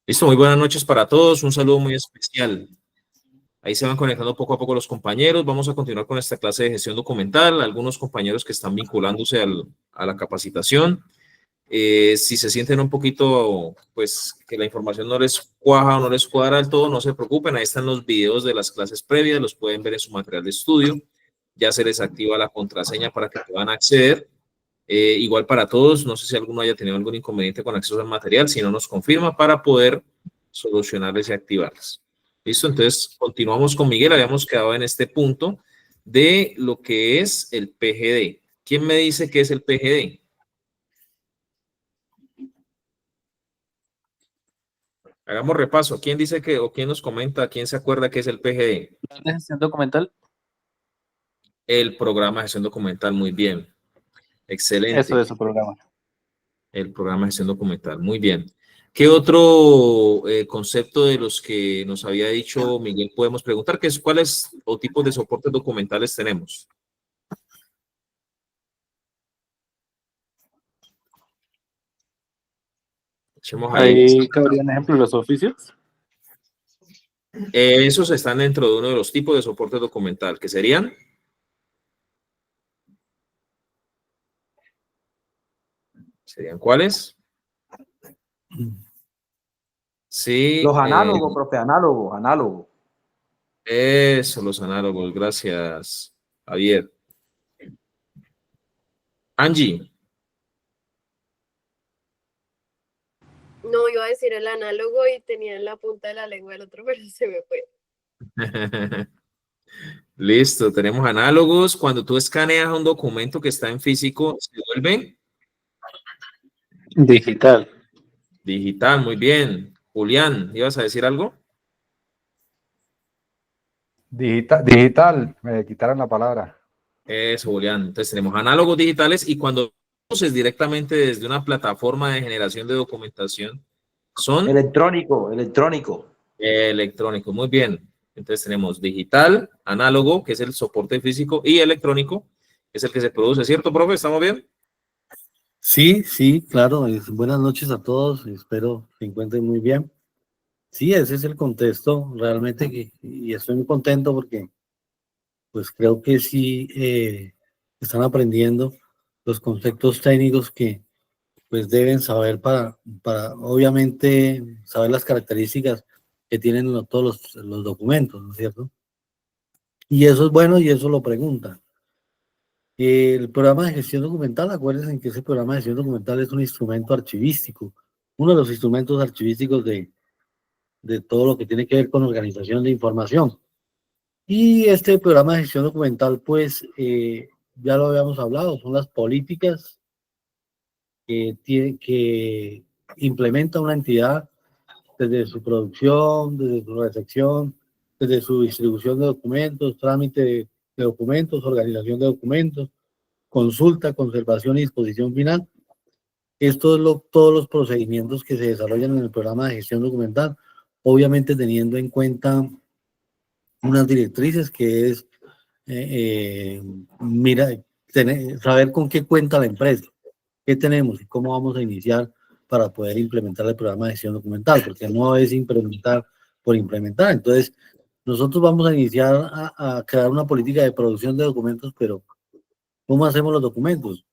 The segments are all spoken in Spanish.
Listo, muy buenas noches para todos. Un saludo muy especial. Ahí se van conectando poco a poco los compañeros. Vamos a continuar con esta clase de gestión documental. Algunos compañeros que están vinculándose a la capacitación. Si se sienten un poquito, pues, que la información no les cuaja o no les cuadra del todo, no se preocupen. Ahí están los videos de las clases previas. Los pueden ver en su material de estudio. Ya se les activa la contraseña para que puedan acceder. Igual para todos, no sé si alguno haya tenido algún inconveniente con acceso al material, si no nos confirma para poder solucionarles y activarlas. ¿Listo? Entonces, continuamos con Miguel. Habíamos quedado en este punto de lo que es el PGD. ¿Quién me dice qué es el PGD? Hagamos repaso. ¿Quién dice que, o quién nos comenta, quién se acuerda qué es el PGD? ¿De gestión documental? El programa de gestión documental. Muy bien. Eso Excelente. es su programa. El programa de gestión documental. Muy bien. ¿Qué otro concepto de los que nos había dicho Miguel podemos preguntar? ¿Cuáles o tipos de soportes documentales tenemos? Echemos ahí. Ahí cabrían ejemplo los oficios. Esos están dentro de uno de los tipos de soporte documental, que serían. ¿Serían cuáles? Sí. Los análogos, profe, análogos. Eso, los análogos. Gracias, Javier. Angie. No, iba a decir el análogo y tenía en la punta de la lengua el otro, pero se me fue. Listo, tenemos análogos. Cuando tú escaneas un documento que está en físico, se vuelve Digital. digital. Muy bien. Julián, ¿ibas a decir algo? Digital, me quitaron la palabra. Eso, Julián. Entonces tenemos análogos digitales y cuando es directamente desde una plataforma de generación de documentación, son Electrónico. electrónicos. Muy bien. Entonces tenemos digital, análogo, que es el soporte físico, y electrónico, que es el que se produce. ¿Cierto, profe? ¿Estamos bien? Sí, claro. Buenas noches a todos. Espero que se encuentren muy bien. Sí, ese es el contexto realmente y estoy muy contento porque pues creo que sí están aprendiendo los conceptos técnicos que pues deben saber para obviamente saber las características que tienen todos los documentos, ¿no es cierto? Y eso es bueno y eso lo preguntan. El programa de gestión documental, acuérdense que ese programa de gestión documental es un instrumento archivístico, uno de los instrumentos archivísticos de todo lo que tiene que ver con organización de información. Y este programa de gestión documental, pues, ya lo habíamos hablado, son las políticas que implementa una entidad desde su producción, desde su recepción, desde su distribución de documentos, trámite de documentos, organización de documentos, consulta, conservación y disposición final. Esto es todos los procedimientos que se desarrollan en el programa de gestión documental, obviamente teniendo en cuenta unas directrices que es, mira, saber con qué cuenta la empresa, qué tenemos y cómo vamos a iniciar para poder implementar el programa de gestión documental, porque no es implementar por implementar. Entonces, nosotros vamos a iniciar a crear una política de producción de documentos, pero ¿cómo hacemos los documentos?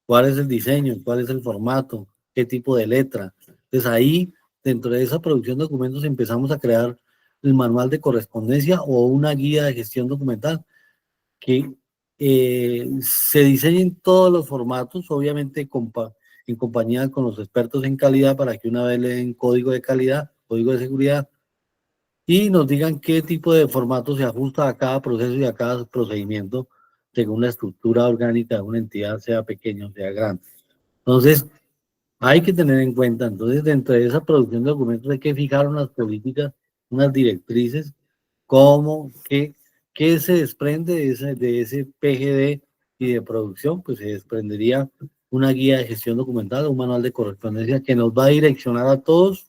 ¿Cuál es el diseño? ¿Cuál es el formato? ¿Qué tipo de letra? Entonces ahí, dentro de esa producción de documentos, empezamos a crear el manual de correspondencia o una guía de gestión documental que se diseñen todos los formatos, obviamente en compañía con los expertos en calidad para que una vez le den código de calidad, código de seguridad, y nos digan qué tipo de formato se ajusta a cada proceso y a cada procedimiento según la estructura orgánica de una entidad, sea pequeña o sea grande. Entonces, hay que tener en cuenta, entonces, dentro de esa producción de documentos hay que fijar unas políticas, unas directrices, cómo, qué se desprende de ese PGD y de producción, pues se desprendería una guía de gestión documental, un manual de correspondencia que nos va a direccionar a todos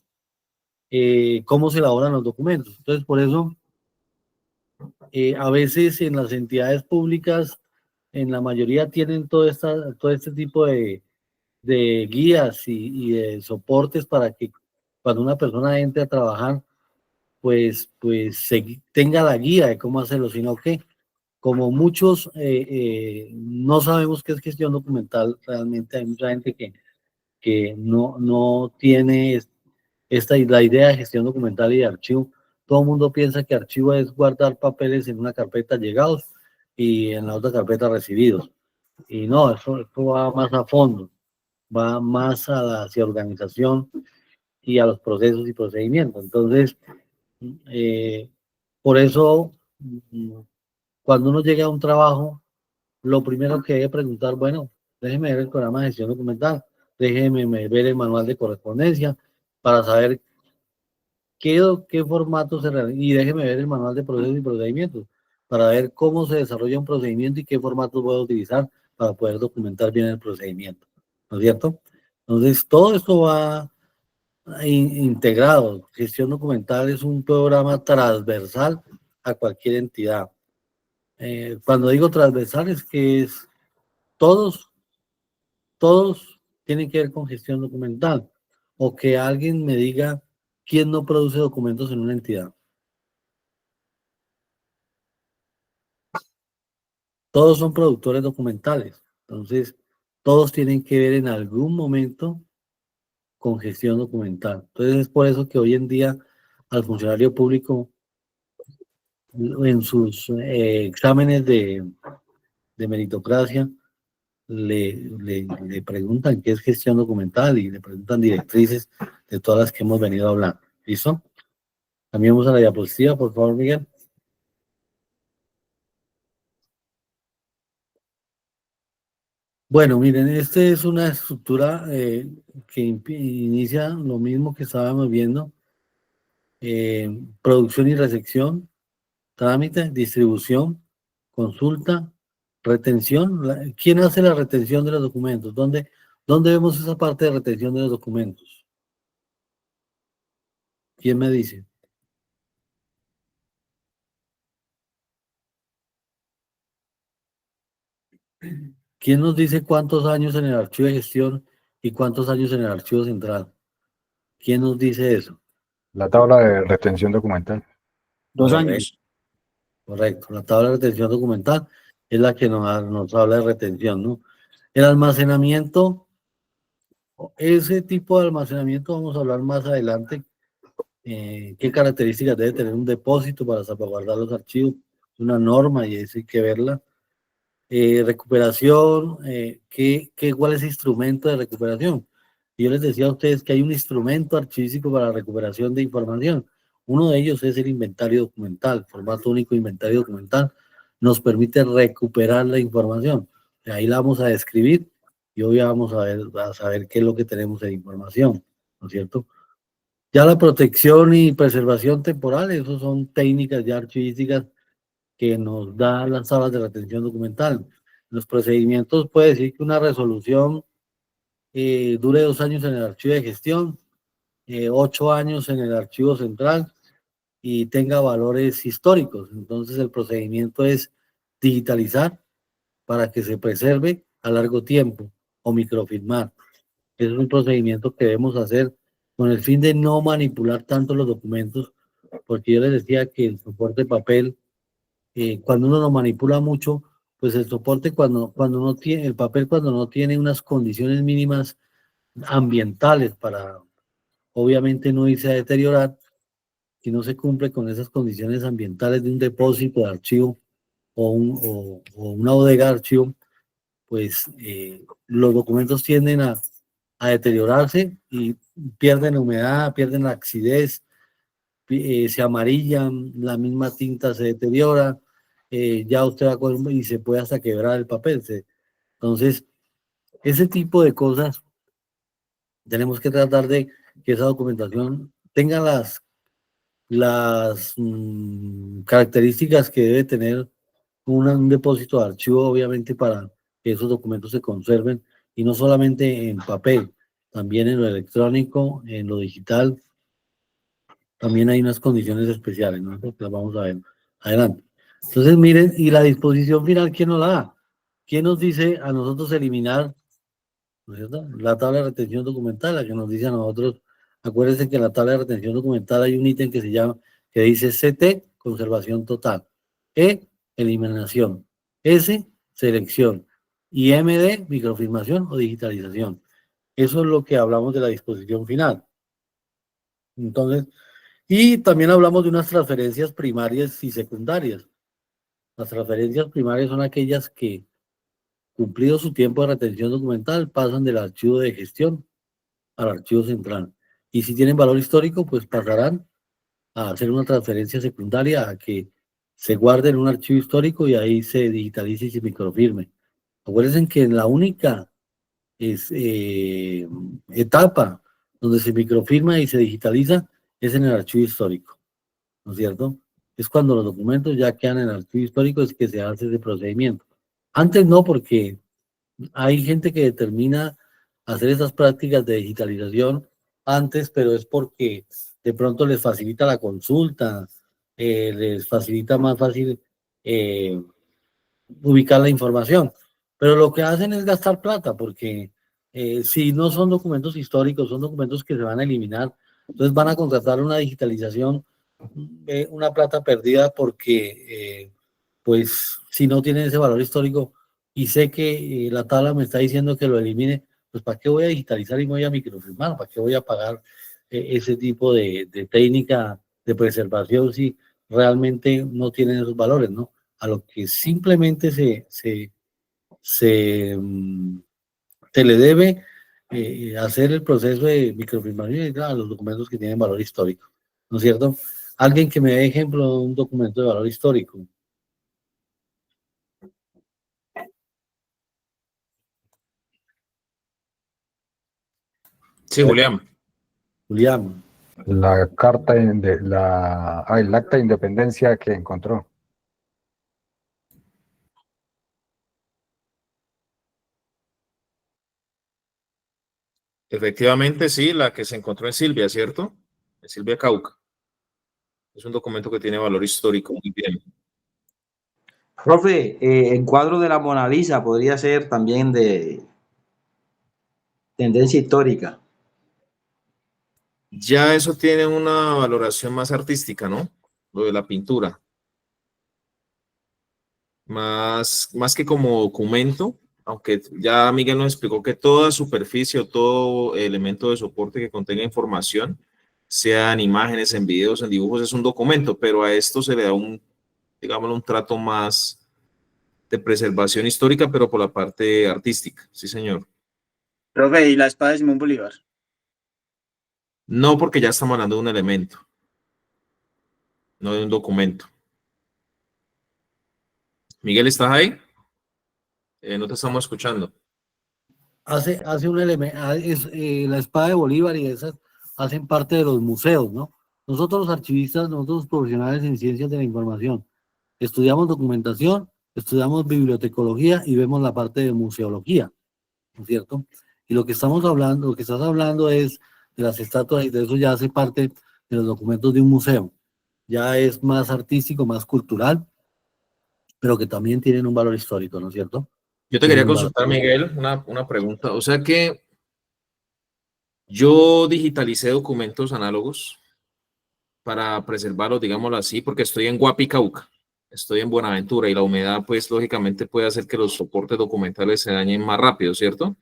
cómo se elaboran los documentos. Entonces, por eso, a veces en las entidades públicas, en la mayoría tienen todo este tipo de guías y de soportes para que cuando una persona entre a trabajar, tenga la guía de cómo hacerlo, sino que como muchos no sabemos qué es gestión documental, realmente hay mucha gente que no tiene la idea de gestión documental y de archivo. Todo el mundo piensa que archivo es guardar papeles en una carpeta llegados y en la otra carpeta recibidos. Y no, eso va más a fondo, va más hacia organización y a los procesos y procedimientos. Entonces, por eso, cuando uno llega a un trabajo, lo primero que debe preguntar, bueno, déjeme ver el programa de gestión documental, déjeme ver el manual de correspondencia para saber qué formato se realiza y déjeme ver el manual de procesos y procedimientos para ver cómo se desarrolla un procedimiento y qué formatos voy a utilizar para poder documentar bien el procedimiento, ¿no es cierto? Entonces, todo esto va integrado. Gestión documental es un programa transversal a cualquier entidad. Cuando digo transversal es que todos tienen que ver con gestión documental. O que alguien me diga quién no produce documentos en una entidad. Todos son productores documentales. Entonces, todos tienen que ver en algún momento con gestión documental. Entonces, es por eso que hoy en día al funcionario público en sus exámenes de meritocracia le preguntan qué es gestión documental y le preguntan directrices de todas las que hemos venido hablando. ¿Listo? Cambiemos a la diapositiva, por favor, Miguel. Bueno, miren, esta es una estructura que inicia lo mismo que estábamos viendo. Producción y recepción, trámite, distribución, consulta, retención. ¿Quién hace la retención de los documentos? ¿Dónde vemos esa parte de retención de los documentos? ¿Quién me dice? ¿Quién nos dice cuántos años en el archivo de gestión y cuántos años en el archivo central? ¿Quién nos dice eso? La tabla de retención documental. 2 años. Correcto. La tabla de retención documental es la que nos habla de retención, ¿no? El almacenamiento, ese tipo de almacenamiento vamos a hablar más adelante. ¿Qué características debe tener un depósito para salvaguardar los archivos? Es una norma y eso hay que verla. Recuperación, ¿cuál es el instrumento de recuperación? Yo les decía a ustedes que hay un instrumento archivístico para la recuperación de información. Uno de ellos es el inventario documental, formato único inventario documental. Nos permite recuperar la información. Ahí la vamos a describir y hoy vamos a saber qué es lo que tenemos en información, ¿no es cierto? Ya la protección y preservación temporal, eso son técnicas ya archivísticas que nos da las tablas de retención documental. Los procedimientos puede decir que una resolución dure 2 años en el archivo de gestión, 8 años en el archivo central y tenga valores históricos. Entonces el procedimiento es digitalizar para que se preserve a largo tiempo o microfilmar. Es un procedimiento que debemos hacer con el fin de no manipular tanto los documentos, porque yo les decía que el soporte papel, cuando uno lo manipula mucho, pues el soporte cuando no tiene, el papel cuando no tiene unas condiciones mínimas ambientales para obviamente no irse a deteriorar, si no se cumple con esas condiciones ambientales de un depósito de archivo o una bodega de archivo, pues los documentos tienden a deteriorarse y pierden humedad, pierden la acidez, se amarillan, la misma tinta se deteriora, ya usted va a coger y se puede hasta quebrar el papel. Entonces, ese tipo de cosas tenemos que tratar de que esa documentación tenga las características que debe tener un depósito de archivo, obviamente, para que esos documentos se conserven, y no solamente en papel, también en lo electrónico, en lo digital, también hay unas condiciones especiales, ¿no? Que las vamos a ver adelante. Entonces, miren, y la disposición final, ¿quién nos la da? ¿Quién nos dice a nosotros eliminar, ¿no es cierto?, la tabla de retención documental, la que nos dice a nosotros Acuérdense que en la tabla de retención documental hay un ítem que que dice CT, conservación total, E, eliminación, S, selección, y MD, microfilmación o digitalización. Eso es lo que hablamos de la disposición final. Entonces, y también hablamos de unas transferencias primarias y secundarias. Las transferencias primarias son aquellas que, cumplido su tiempo de retención documental, pasan del archivo de gestión al archivo central. Y si tienen valor histórico, pues pasarán a hacer una transferencia secundaria a que se guarde en un archivo histórico y ahí se digitalice y se microfirme. Acuérdense que la única etapa donde se microfirma y se digitaliza es en el archivo histórico, ¿no es cierto? Es cuando los documentos ya quedan en el archivo histórico, es que se hace ese procedimiento. Antes no, porque hay gente que determina hacer esas prácticas de digitalización antes, pero es porque de pronto les facilita la consulta, les facilita más fácil ubicar la información. Pero lo que hacen es gastar plata, porque si no son documentos históricos, son documentos que se van a eliminar, entonces van a contratar una digitalización, una plata perdida, porque pues si no tienen ese valor histórico y sé que la tabla me está diciendo que lo elimine, pues ¿para qué voy a digitalizar y me voy a microfilmar? ¿Para qué voy a pagar ese tipo de técnica de preservación si realmente no tienen esos valores, ¿no? A lo que simplemente se le debe hacer el proceso de microfilmación a los documentos que tienen valor histórico, ¿no es cierto? Alguien que me dé ejemplo de un documento de valor histórico. Sí, Julián. Julián. La carta el acta de independencia que encontró. Efectivamente, sí, la que se encontró en Silvia, ¿cierto? En Silvia Cauca. Es un documento que tiene valor histórico, muy bien. Profe, el cuadro de la Mona Lisa podría ser también de tendencia histórica. Ya eso tiene una valoración más artística, ¿no? Lo de la pintura. Más que como documento, aunque ya Miguel nos explicó que toda superficie o todo elemento de soporte que contenga información, sean imágenes, en videos, en dibujos, es un documento, pero a esto se le da digámoslo, un trato más de preservación histórica, pero por la parte artística. Sí, señor. Profe, ¿y la espada de Simón Bolívar? No, porque ya estamos hablando de un elemento, no de un documento. Miguel, ¿estás ahí? No te estamos escuchando. Hace un elemento, la espada de Bolívar y esas hacen parte de los museos, ¿no? Nosotros los archivistas, nosotros los profesionales en ciencias de la información, estudiamos documentación, estudiamos bibliotecología y vemos la parte de museología, ¿no es cierto? Y lo que estamos hablando, lo que estás hablando es de las estatuas y de eso ya hace parte de los documentos de un museo. Ya es más artístico, más cultural, pero que también tienen un valor histórico, ¿no es cierto? Yo te quería consultar, Miguel, una pregunta. O sea que yo digitalicé documentos análogos para preservarlos, digámoslo así, porque estoy en Guapi, Cauca, estoy en Buenaventura y la humedad, pues, lógicamente puede hacer que los soportes documentales se dañen más rápido, ¿cierto?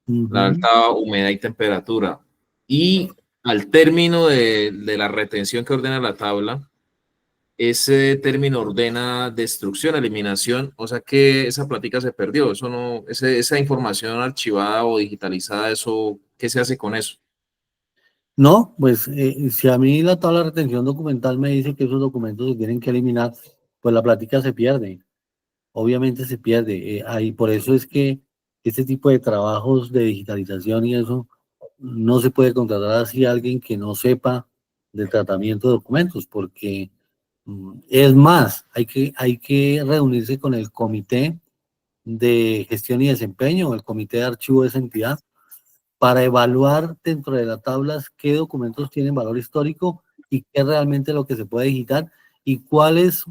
La alta humedad y temperatura. Y al término de la retención que ordena la tabla, ese término ordena destrucción, eliminación, o sea que esa plática se perdió, eso no, esa información archivada o digitalizada, eso, ¿qué se hace con eso? No, pues si a mí la tabla de retención documental me dice que esos documentos se tienen que eliminar, pues la plática se pierde, obviamente se pierde. Ahí, por eso es que este tipo de trabajos de digitalización y eso no se puede contratar así a alguien que no sepa del tratamiento de documentos, porque es más, hay que reunirse con el comité de gestión y desempeño, el comité de archivo de esa entidad, para evaluar dentro de las tablas qué documentos tienen valor histórico y qué es realmente lo que se puede digitar y cuál es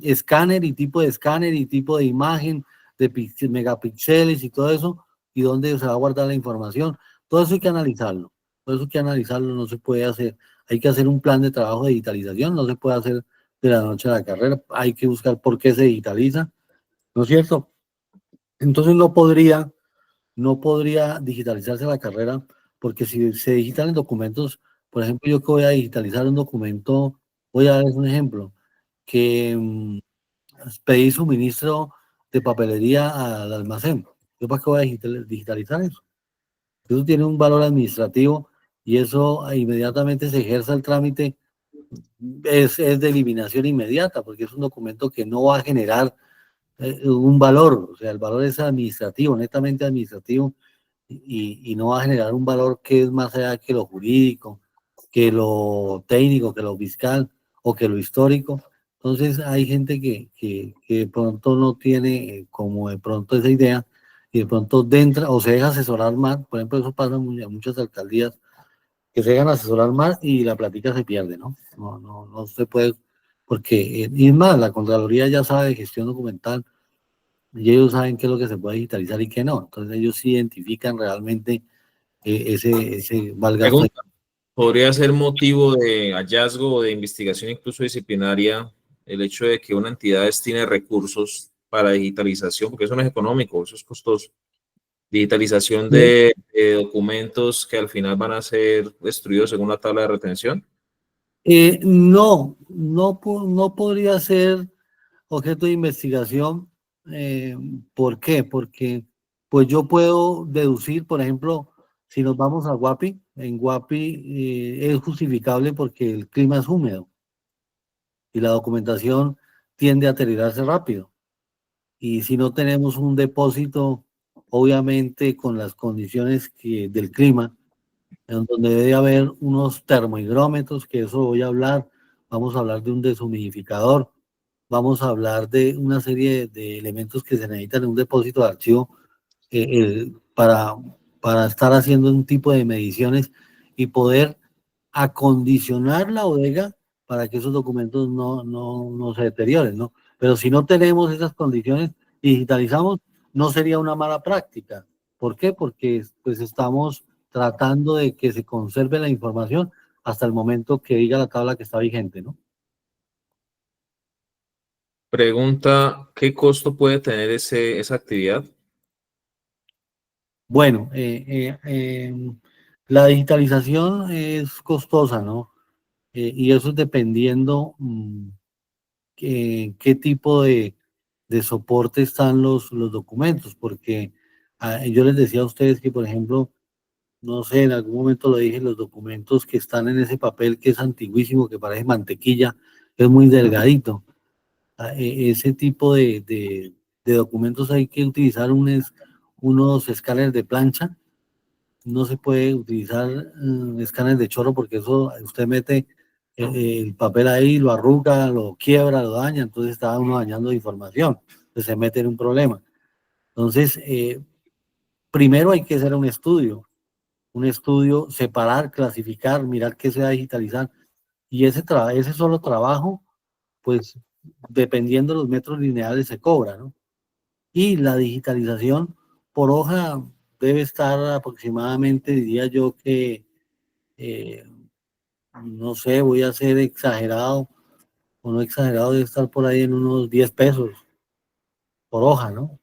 escáner y tipo de imagen, de megapíxeles y todo eso, y dónde se va a guardar la información. Todo eso hay que analizarlo. Por eso hay que analizarlo, no se puede hacer. Hay que hacer un plan de trabajo de digitalización, no se puede hacer de la noche a la carrera. Hay que buscar por qué se digitaliza, ¿no es cierto? Entonces no podría digitalizarse la carrera, porque si se digitalan documentos, por ejemplo, yo que voy a digitalizar un documento, voy a darles un ejemplo, que pedí suministro de papelería al almacén. ¿Yo para qué voy a digitalizar eso? Eso tiene un valor administrativo y eso inmediatamente se ejerza el trámite, es de eliminación inmediata, porque es un documento que no va a generar un valor, o sea, el valor es administrativo, netamente administrativo, y no va a generar un valor que es más allá que lo jurídico, que lo técnico, que lo fiscal o que lo histórico. Entonces hay gente que de pronto no tiene como de pronto esa idea y de pronto entra o se deja asesorar mal. Por ejemplo, eso pasa en muchas alcaldías, que se dejan asesorar mal y la plática se pierde, ¿no? No se puede, porque, y es más, la Contraloría ya sabe de gestión documental y ellos saben qué es lo que se puede digitalizar y qué no. Entonces ellos sí identifican realmente ese valgasto. Pregunta, ¿podría ser motivo de hallazgo o de investigación incluso disciplinaria el hecho de que una entidad destine recursos para digitalización? Porque eso no es económico, eso es costoso. Digitalización de documentos que al final van a ser destruidos según la tabla de retención. No podría ser objeto de investigación. ¿Por qué? Porque pues yo puedo deducir, por ejemplo, si nos vamos a Guapi, en Guapi es justificable porque el clima es húmedo y la documentación tiende a deteriorarse rápido. Y si no tenemos un depósito, obviamente con las condiciones del clima, en donde debe haber unos termohigrómetros, que eso voy a hablar, vamos a hablar de un deshumidificador, vamos a hablar de una serie de elementos que se necesitan en un depósito de archivo para estar haciendo un tipo de mediciones y poder acondicionar la bodega para que esos documentos no se deterioren, ¿no? Pero si no tenemos esas condiciones y digitalizamos, no sería una mala práctica. ¿Por qué? Porque pues estamos tratando de que se conserve la información hasta el momento que diga la tabla que está vigente, ¿no? Pregunta, ¿qué costo puede tener esa actividad? Bueno, la digitalización es costosa, ¿no? Y eso es dependiendo qué tipo de soporte están los documentos, porque yo les decía a ustedes que, por ejemplo, no sé, en algún momento lo dije, los documentos que están en ese papel que es antiguísimo, que parece mantequilla, es muy delgadito. Ese tipo de documentos hay que utilizar unos escáneres de plancha. No se puede utilizar escáneres de chorro porque eso usted mete el papel ahí, lo arruga, lo quiebra, lo daña, entonces está uno dañando información, entonces se mete en un problema. Entonces, primero hay que hacer un estudio, separar, clasificar, mirar qué se va a digitalizar, y ese solo trabajo, pues, dependiendo de los metros lineales se cobra, ¿no? Y la digitalización por hoja debe estar aproximadamente, diría yo que, no sé, voy a ser exagerado o no exagerado, debe estar por ahí en unos 10 pesos por hoja, ¿no?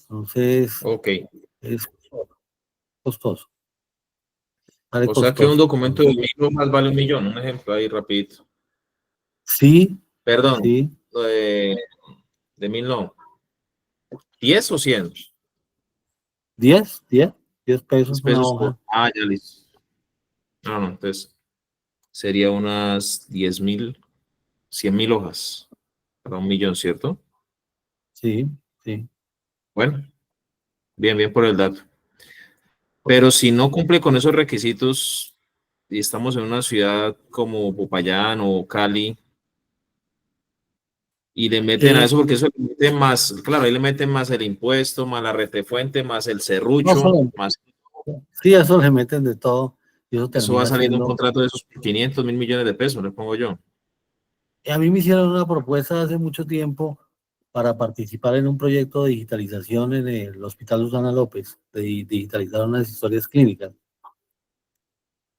Entonces, Ok. es costoso. Sale O sea que un costoso. documento de 1.000 hojas vale 1.000.000. Un ejemplo ahí rapidito. Sí, Perdón, sí, de 1.000 no. ¿10 o 100? 10 pesos 10 una pesos por... hoja. Ah, ya listo. No, entonces sería unas 10.000, 100.000 hojas para 1.000.000, ¿cierto? Sí, sí. Bueno, bien por el dato. Pero si no cumple con esos requisitos y estamos en una ciudad como Popayán o Cali y le meten a Eh, eso, porque eso le meten más, claro, ahí le meten más el impuesto, más la retefuente, más el no serrucho, solo, más sí, eso le meten de todo y eso eso va termina saliendo un siendo. contrato de esos 500, 1.000.000.000 de pesos, le pongo yo. A mí me hicieron una propuesta hace mucho tiempo para participar en un proyecto de digitalización en el Hospital Susana López, de digitalizar unas historias clínicas.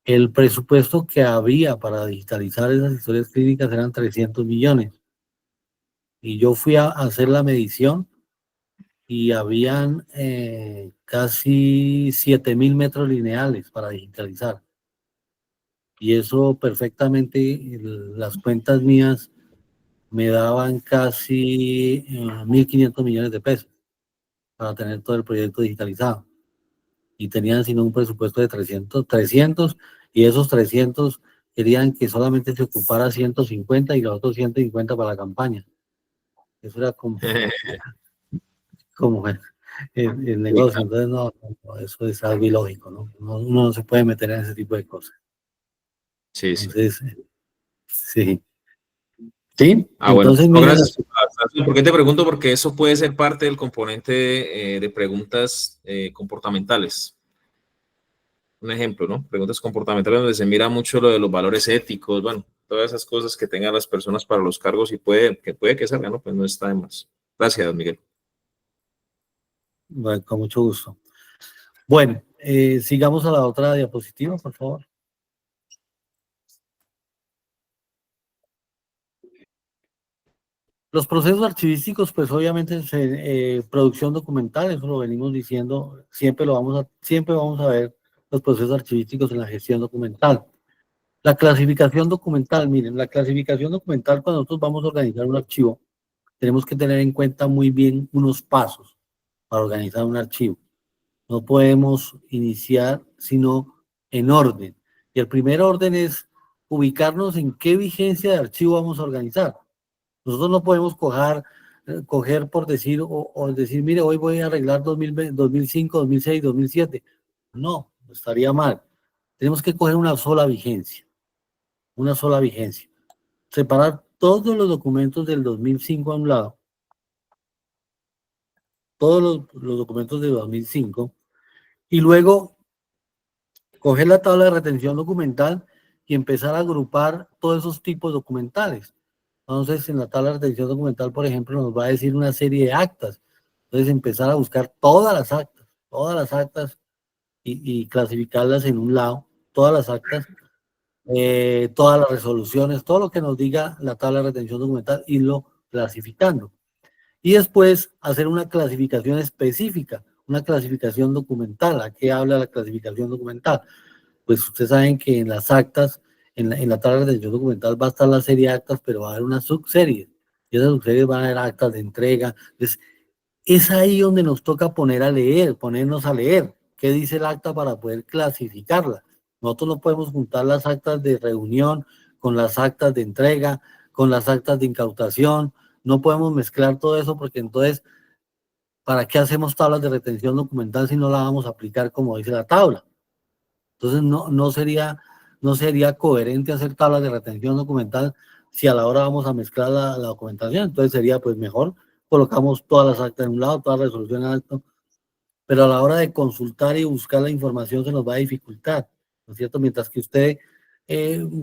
El presupuesto que había para digitalizar esas historias clínicas eran 300 millones. Y yo fui a hacer la medición y habían casi 7.000 metros lineales para digitalizar. Y eso perfectamente, las cuentas mías me daban casi 1.500 millones de pesos para tener todo el proyecto digitalizado. Y tenían sino un presupuesto de 300, y esos 300 querían que solamente se ocupara 150 y los otros 150 para la campaña. Eso era como el negocio. Entonces, no, eso es algo ilógico, ¿no? Uno no se puede meter en ese tipo de cosas. Sí, sí. Entonces, sí. Sí, Bueno, entonces, no, mira, gracias. ¿Por qué te pregunto? Porque eso puede ser parte del componente de preguntas comportamentales. Un ejemplo, ¿no? Preguntas comportamentales donde se mira mucho lo de los valores éticos, bueno, todas esas cosas que tengan las personas para los cargos y puede que salgan, ¿no? Pues no está de más. Gracias, Miguel. bueno, con mucho gusto. Bueno, sigamos a la otra diapositiva, por favor. Los procesos archivísticos, pues obviamente, producción documental, eso lo venimos diciendo, siempre vamos a ver los procesos archivísticos en la gestión documental. La clasificación documental, miren, la clasificación documental, cuando nosotros vamos a organizar un archivo, tenemos que tener en cuenta muy bien unos pasos para organizar un archivo. No podemos iniciar sino en orden. Y el primer orden es ubicarnos en qué vigencia de archivo vamos a organizar. Nosotros no podemos coger por decir, o decir, mire, hoy voy a arreglar 2005, 2006, 2007. No, estaría mal. Tenemos que coger una sola vigencia. Una sola vigencia. Separar todos los documentos del 2005 a un lado. Todos los documentos del 2005. Y luego coger la tabla de retención documental y empezar a agrupar todos esos tipos documentales. Entonces, en la tabla de retención documental, por ejemplo, nos va a decir una serie de actas. Entonces, empezar a buscar todas las actas y clasificarlas en un lado, todas las actas, todas las resoluciones, todo lo que nos diga la tabla de retención documental, irlo clasificando. Y después hacer una clasificación específica, una clasificación documental. ¿A qué habla la clasificación documental? Pues ustedes saben que en las actas, en la tabla de retención documental va a estar la serie de actas, pero va a haber una subserie. Y esas subseries van a haber actas de entrega. Entonces, es ahí donde nos toca ponernos a leer qué dice el acta para poder clasificarla. Nosotros no podemos juntar las actas de reunión con las actas de entrega, con las actas de incautación. No podemos mezclar todo eso porque entonces, ¿para qué hacemos tablas de retención documental si no la vamos a aplicar como dice la tabla? Entonces, no sería coherente hacer tablas de retención documental si a la hora vamos a mezclar la documentación. Entonces, sería pues mejor colocamos todas las actas en un lado, todas las resoluciones en alto, pero a la hora de consultar y buscar la información se nos va a dificultar, ¿no es cierto? Mientras que usted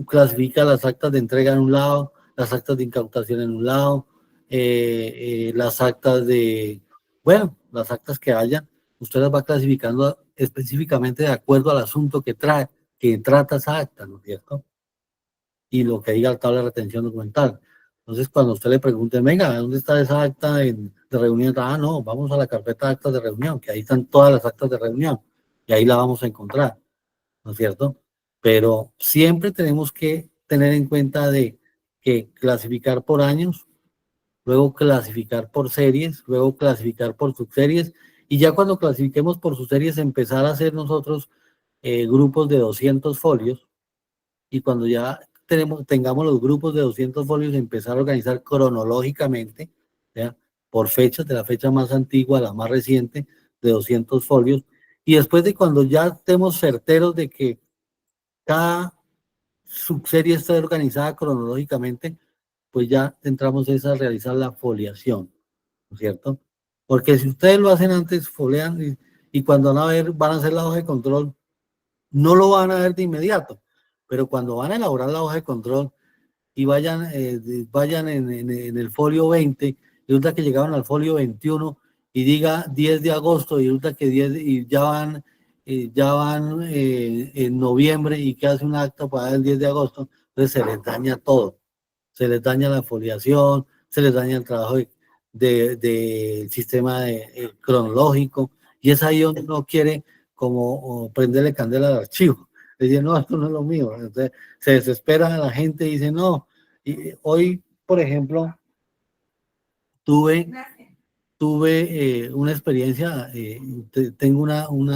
clasifica las actas de entrega en un lado, las actas de incautación en un lado, las actas las actas que haya, usted las va clasificando específicamente de acuerdo al asunto que trata esa acta, ¿no es cierto? Y lo que diga la tabla de retención documental. Entonces, cuando usted le pregunte, venga, ¿dónde está esa acta de reunión? Ah, no, vamos a la carpeta de actas de reunión, que ahí están todas las actas de reunión, y ahí la vamos a encontrar, ¿no es cierto? Pero siempre tenemos que tener en cuenta de que clasificar por años, luego clasificar por series, luego clasificar por subseries, y ya cuando clasifiquemos por subseries, empezar a hacer nosotros grupos de 200 folios, y cuando ya tengamos los grupos de 200 folios, empezar a organizar cronológicamente, ¿ya? Por fechas, de la fecha más antigua a la más reciente, de 200 folios, y después de cuando ya estemos certeros de que cada subserie está organizada cronológicamente, pues ya entramos a realizar la foliación, ¿no es cierto? Porque si ustedes lo hacen antes, folian, y cuando van a hacer la hoja de control, no lo van a ver de inmediato, pero cuando van a elaborar la hoja de control y vayan en el folio 20, y resulta que llegaron al folio 21 y diga 10 de agosto y resulta que y ya van ya van en noviembre y que hace un acta para el 10 de agosto, entonces se les daña todo, se les daña la foliación, se les daña el trabajo del sistema cronológico, y es ahí donde uno quiere como prenderle candela al archivo. Le dice, no, esto no es lo mío. Entonces se desespera la gente y dice, no. Y hoy, por ejemplo, tuve una experiencia, tengo en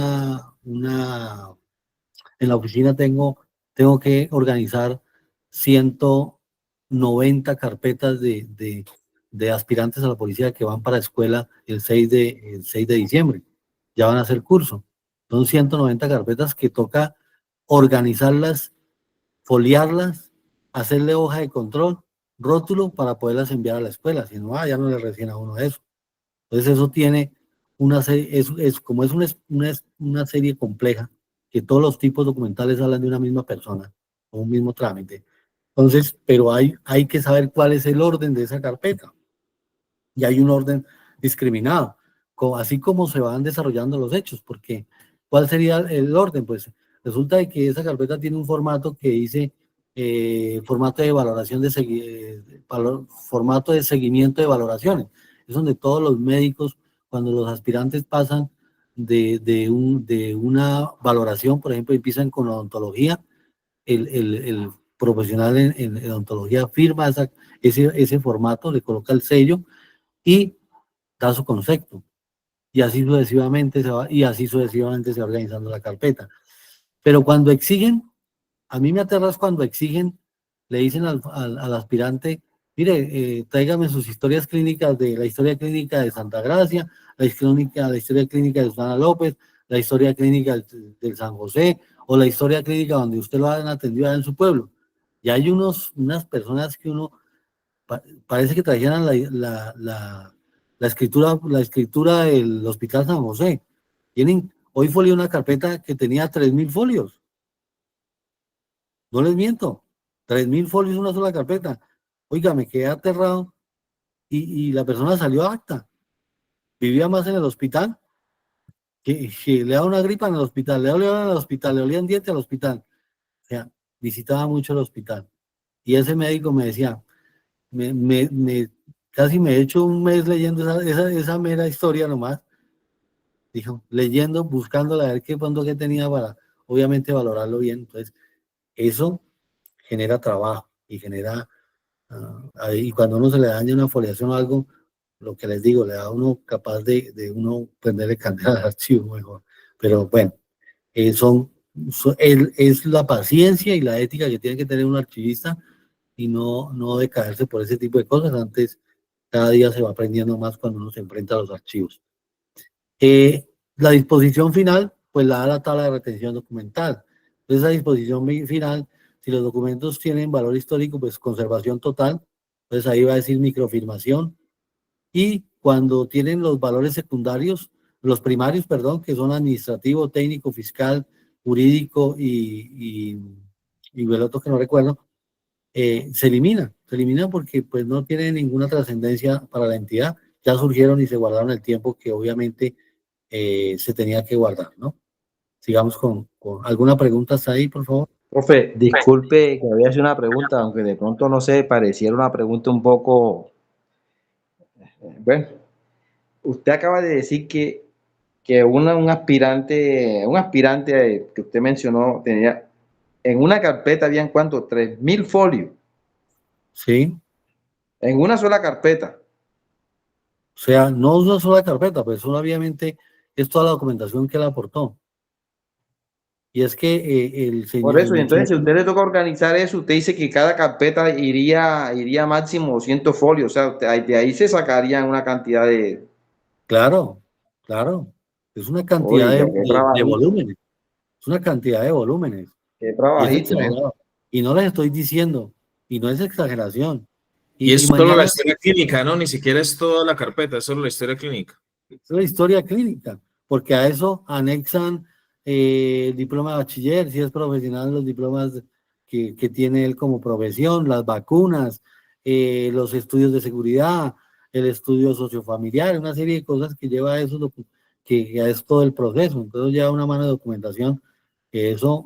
la oficina tengo que organizar 190 carpetas de aspirantes a la policía que van para escuela el 6 de diciembre. Ya van a hacer curso. Son 190 carpetas que toca organizarlas, foliarlas, hacerle hoja de control, rótulo para poderlas enviar a la escuela. Si no, ya no le recién a uno eso. Entonces eso tiene una serie, como es una serie compleja, que todos los tipos documentales hablan de una misma persona o un mismo trámite. Entonces, pero hay que saber cuál es el orden de esa carpeta. Y hay un orden discriminado, así como se van desarrollando los hechos, porque ¿cuál sería el orden? Pues resulta de que esa carpeta tiene un formato que dice formato de valoración formato de seguimiento de valoraciones. Es donde todos los médicos, cuando los aspirantes pasan de una valoración, por ejemplo, empiezan con odontología, el profesional en odontología firma ese formato, le coloca el sello y da su concepto. Y así sucesivamente se va organizando la carpeta. Pero cuando exigen, a mí me aterra cuando exigen, le dicen al aspirante, mire, tráigame sus historias clínicas de la historia clínica de Santa Gracia, la historia clínica de Susana López, la historia clínica del San José, o la historia clínica donde usted lo han atendido en su pueblo. Y hay unas personas que uno parece que trajeran la escritura del Hospital San José. Hoy folié una carpeta que tenía 3.000 folios. No les miento, 3.000 folios una sola carpeta. Oiga, me quedé aterrado y la persona salió a acta. Vivía más en el hospital, que le daba una gripa en el hospital, le olían dientes al hospital. O sea, visitaba mucho el hospital. Y ese médico me decía, casi me he hecho un mes leyendo esa mera historia nomás. Dijo, leyendo, buscando a ver qué tenía para, obviamente, valorarlo bien. Entonces, eso genera trabajo y genera, y cuando uno se le daña una foliación o algo, lo que les digo, le da a uno capaz de uno prenderle candela al archivo mejor. Pero bueno, es la paciencia y la ética que tiene que tener un archivista y no decaerse por ese tipo de cosas. Antes, cada día se va aprendiendo más cuando uno se enfrenta a los archivos. La disposición final, pues la da la tabla de retención documental. Entonces, esa disposición final, si los documentos tienen valor histórico, pues conservación total, entonces ahí va a decir microfilmación. Y cuando tienen los valores secundarios, los primarios, perdón, que son administrativo, técnico, fiscal, jurídico y el otro que no recuerdo, se elimina porque pues no tiene ninguna trascendencia para la entidad, ya surgieron y se guardaron el tiempo que obviamente se tenía que guardar, ¿no? Sigamos con alguna pregunta hasta ahí, por favor. Profe, disculpe que había hecho una pregunta, aunque de pronto no sé, pareciera una pregunta un poco, bueno, usted acaba de decir que un aspirante que usted mencionó tenía, en una carpeta habían ¿cuánto? 3.000 folios. Sí. En una sola carpeta. O sea, no una sola carpeta, pues obviamente es toda la documentación que él aportó. Y es que el señor... Por eso, y entonces si a usted le toca organizar eso, usted dice que cada carpeta iría máximo 200 folios, o sea, de ahí se sacarían una cantidad de... Claro, es una cantidad de volúmenes, es una cantidad de volúmenes. Qué trabajito. Y no les estoy diciendo, y no es exageración. Y es solo la historia clínica, ¿no? Ni siquiera es toda la carpeta, es solo la historia clínica. Es la historia clínica, porque a eso anexan el diploma de bachiller, si es profesional, los diplomas que tiene él como profesión, las vacunas, los estudios de seguridad, el estudio sociofamiliar, una serie de cosas que lleva esos que es todo el proceso. Entonces ya una mano de documentación, que eso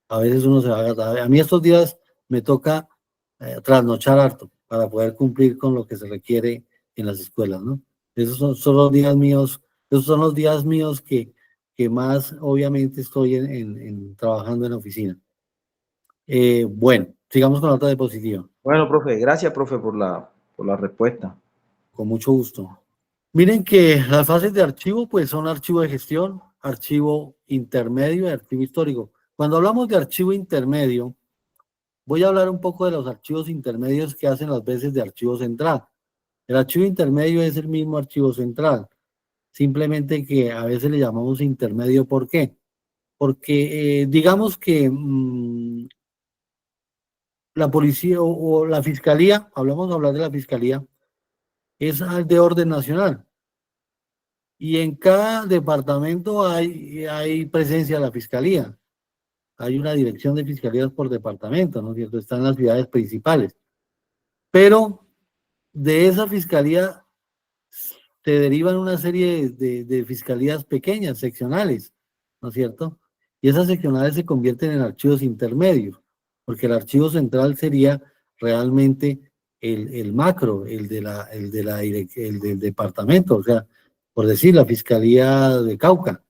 a veces uno se va a gastar. A mí estos días me toca trasnochar harto para poder cumplir con lo que se requiere en las escuelas, ¿no? Son los días míos, esos son los días míos que más obviamente estoy trabajando en la oficina. Bueno, sigamos con la otra diapositiva. Bueno, profe, gracias, profe, por la respuesta. Con mucho gusto. Miren que las fases de archivo, pues son archivo de gestión, archivo intermedio y archivo histórico. Cuando hablamos de archivo intermedio, voy a hablar un poco de los archivos intermedios que hacen las veces de archivo central. El archivo intermedio es el mismo archivo central, simplemente que a veces le llamamos intermedio. ¿Por qué? Porque digamos que la policía o la fiscalía, vamos a hablar de la fiscalía, es de orden nacional. Y en cada departamento hay presencia de la fiscalía. Hay una dirección de fiscalías por departamento, ¿no es cierto? Están las ciudades principales. Pero de esa fiscalía se derivan una serie de fiscalías pequeñas, seccionales, ¿no es cierto? Y esas seccionales se convierten en archivos intermedios, porque el archivo central sería realmente el macro, el del departamento, o sea, por decir, la Fiscalía de Cauca,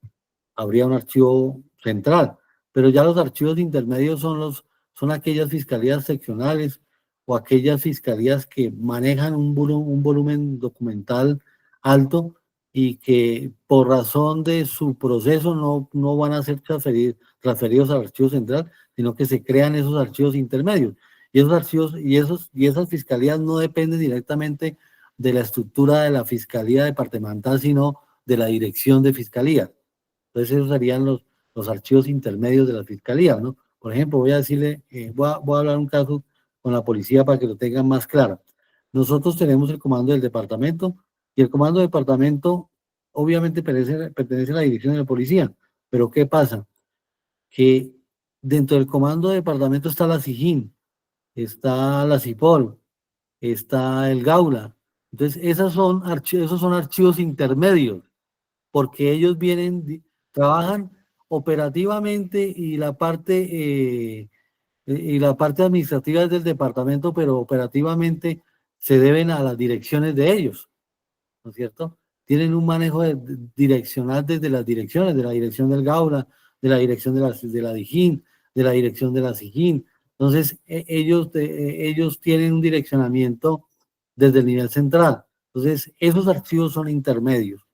habría un archivo central, pero ya los archivos intermedios son aquellas fiscalías seccionales o aquellas fiscalías que manejan un volumen documental alto y que por razón de su proceso no van a ser transferidos al archivo central, sino que se crean esos archivos intermedios. Y esos archivos y esas fiscalías no dependen directamente de la estructura de la fiscalía departamental, sino de la dirección de fiscalía. Entonces esos serían los archivos intermedios de la fiscalía, ¿no? Por ejemplo, voy a decirle, voy a hablar un caso con la policía para que lo tengan más claro. Nosotros tenemos el comando del departamento y el comando del departamento obviamente pertenece a la dirección de la policía, pero ¿qué pasa? Que dentro del comando del departamento está la SIJIN, está la CIPOL, está el GAULA. Entonces esos son archivos intermedios, porque ellos trabajan operativamente y la parte administrativa es del departamento, pero operativamente se deben a las direcciones de ellos, ¿no es cierto? Tienen un manejo direccional desde las direcciones, de la dirección del GAULA, de la dirección de la DIJÍN, de la dirección de la SIJÍN. Entonces, ellos tienen un direccionamiento desde el nivel central. Entonces, esos archivos son intermedios,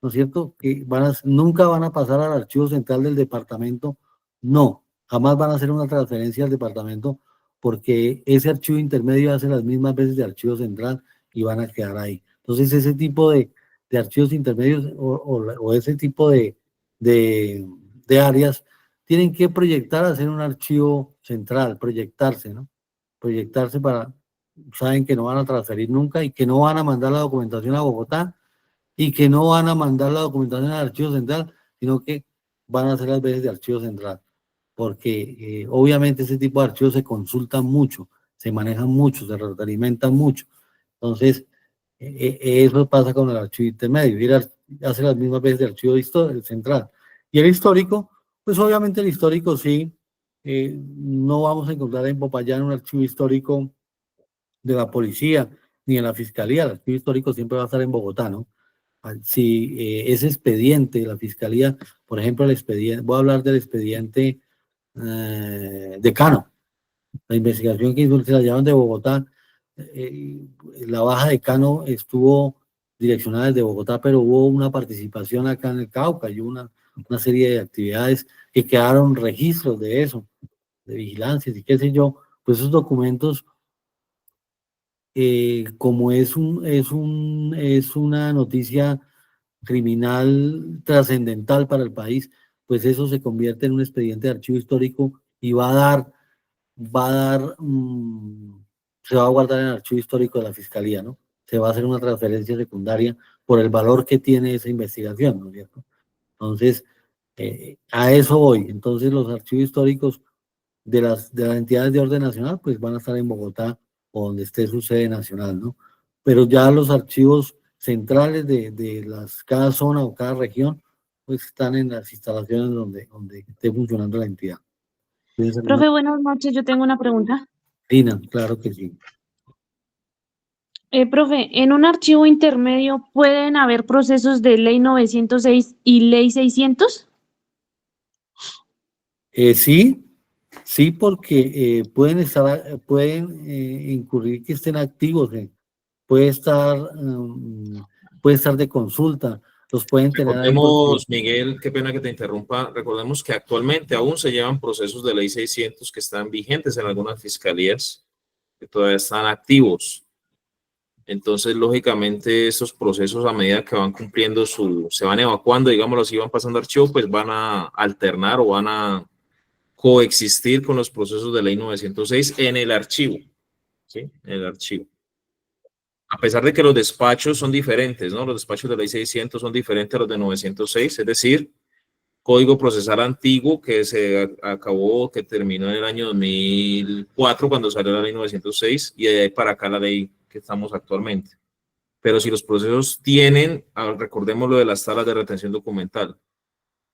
¿no es cierto? Que nunca van a pasar al archivo central del departamento, no, jamás van a hacer una transferencia al departamento porque ese archivo intermedio hace las mismas veces de archivo central y van a quedar ahí. Entonces, ese tipo de archivos intermedios o ese tipo de áreas tienen que proyectar a ser un archivo central, proyectarse, ¿no? Proyectarse saben que no van a transferir nunca y que no van a mandar la documentación a Bogotá y que no van a mandar la documentación al archivo central, sino que van a hacer las veces de archivo central, porque obviamente ese tipo de archivos se consultan mucho, se manejan mucho, se retroalimentan mucho. Entonces, eso pasa con el archivo intermedio, hace las mismas veces de archivo central. Y el histórico, pues obviamente el histórico sí, no vamos a encontrar en Popayán un archivo histórico de la policía ni en la fiscalía. El archivo histórico siempre va a estar en Bogotá, ¿no? Si ese expediente de la fiscalía, por ejemplo, voy a hablar del expediente de Cano, la investigación que hizo, se la llevaron de Bogotá, la baja de Cano estuvo direccionada desde Bogotá, pero hubo una participación acá en el Cauca y una serie de actividades que quedaron registros de eso, de vigilancias y qué sé yo, pues esos documentos, como es una noticia criminal trascendental para el país, pues eso se convierte en un expediente de archivo histórico y se va a guardar en el archivo histórico de la fiscalía, ¿no? Se va a hacer una transferencia secundaria por el valor que tiene esa investigación, ¿no es cierto? Entonces, a eso voy. Entonces, los archivos históricos de las entidades de orden nacional, pues van a estar en Bogotá o donde esté su sede nacional, ¿no? Pero ya los archivos centrales de cada zona o cada región, pues están en las instalaciones donde esté funcionando la entidad. Profe, buenas noches. Yo tengo una pregunta. Lina, claro que sí. Profe, en un archivo intermedio pueden haber procesos de ley 906 y ley 600. Sí, porque pueden incurrir que estén activos, puede estar de consulta, los pueden tener ahí Recordemos, Miguel, qué pena que te interrumpa, recordemos que actualmente aún se llevan procesos de ley 600 que están vigentes en algunas fiscalías, que todavía están activos. Entonces, lógicamente, estos procesos a medida que van cumpliendo se van evacuando, digámoslo así, van pasando archivo, pues van a alternar o van a coexistir con los procesos de ley 906 en el archivo, ¿sí? En el archivo. A pesar de que los despachos son diferentes, ¿no? Los despachos de ley 600 son diferentes a los de 906, es decir, código procesal antiguo que se acabó, que terminó en el año 2004 cuando salió la ley 906 y de ahí para acá la ley que estamos actualmente. Pero si los procesos tienen, recordemos lo de las salas de retención documental.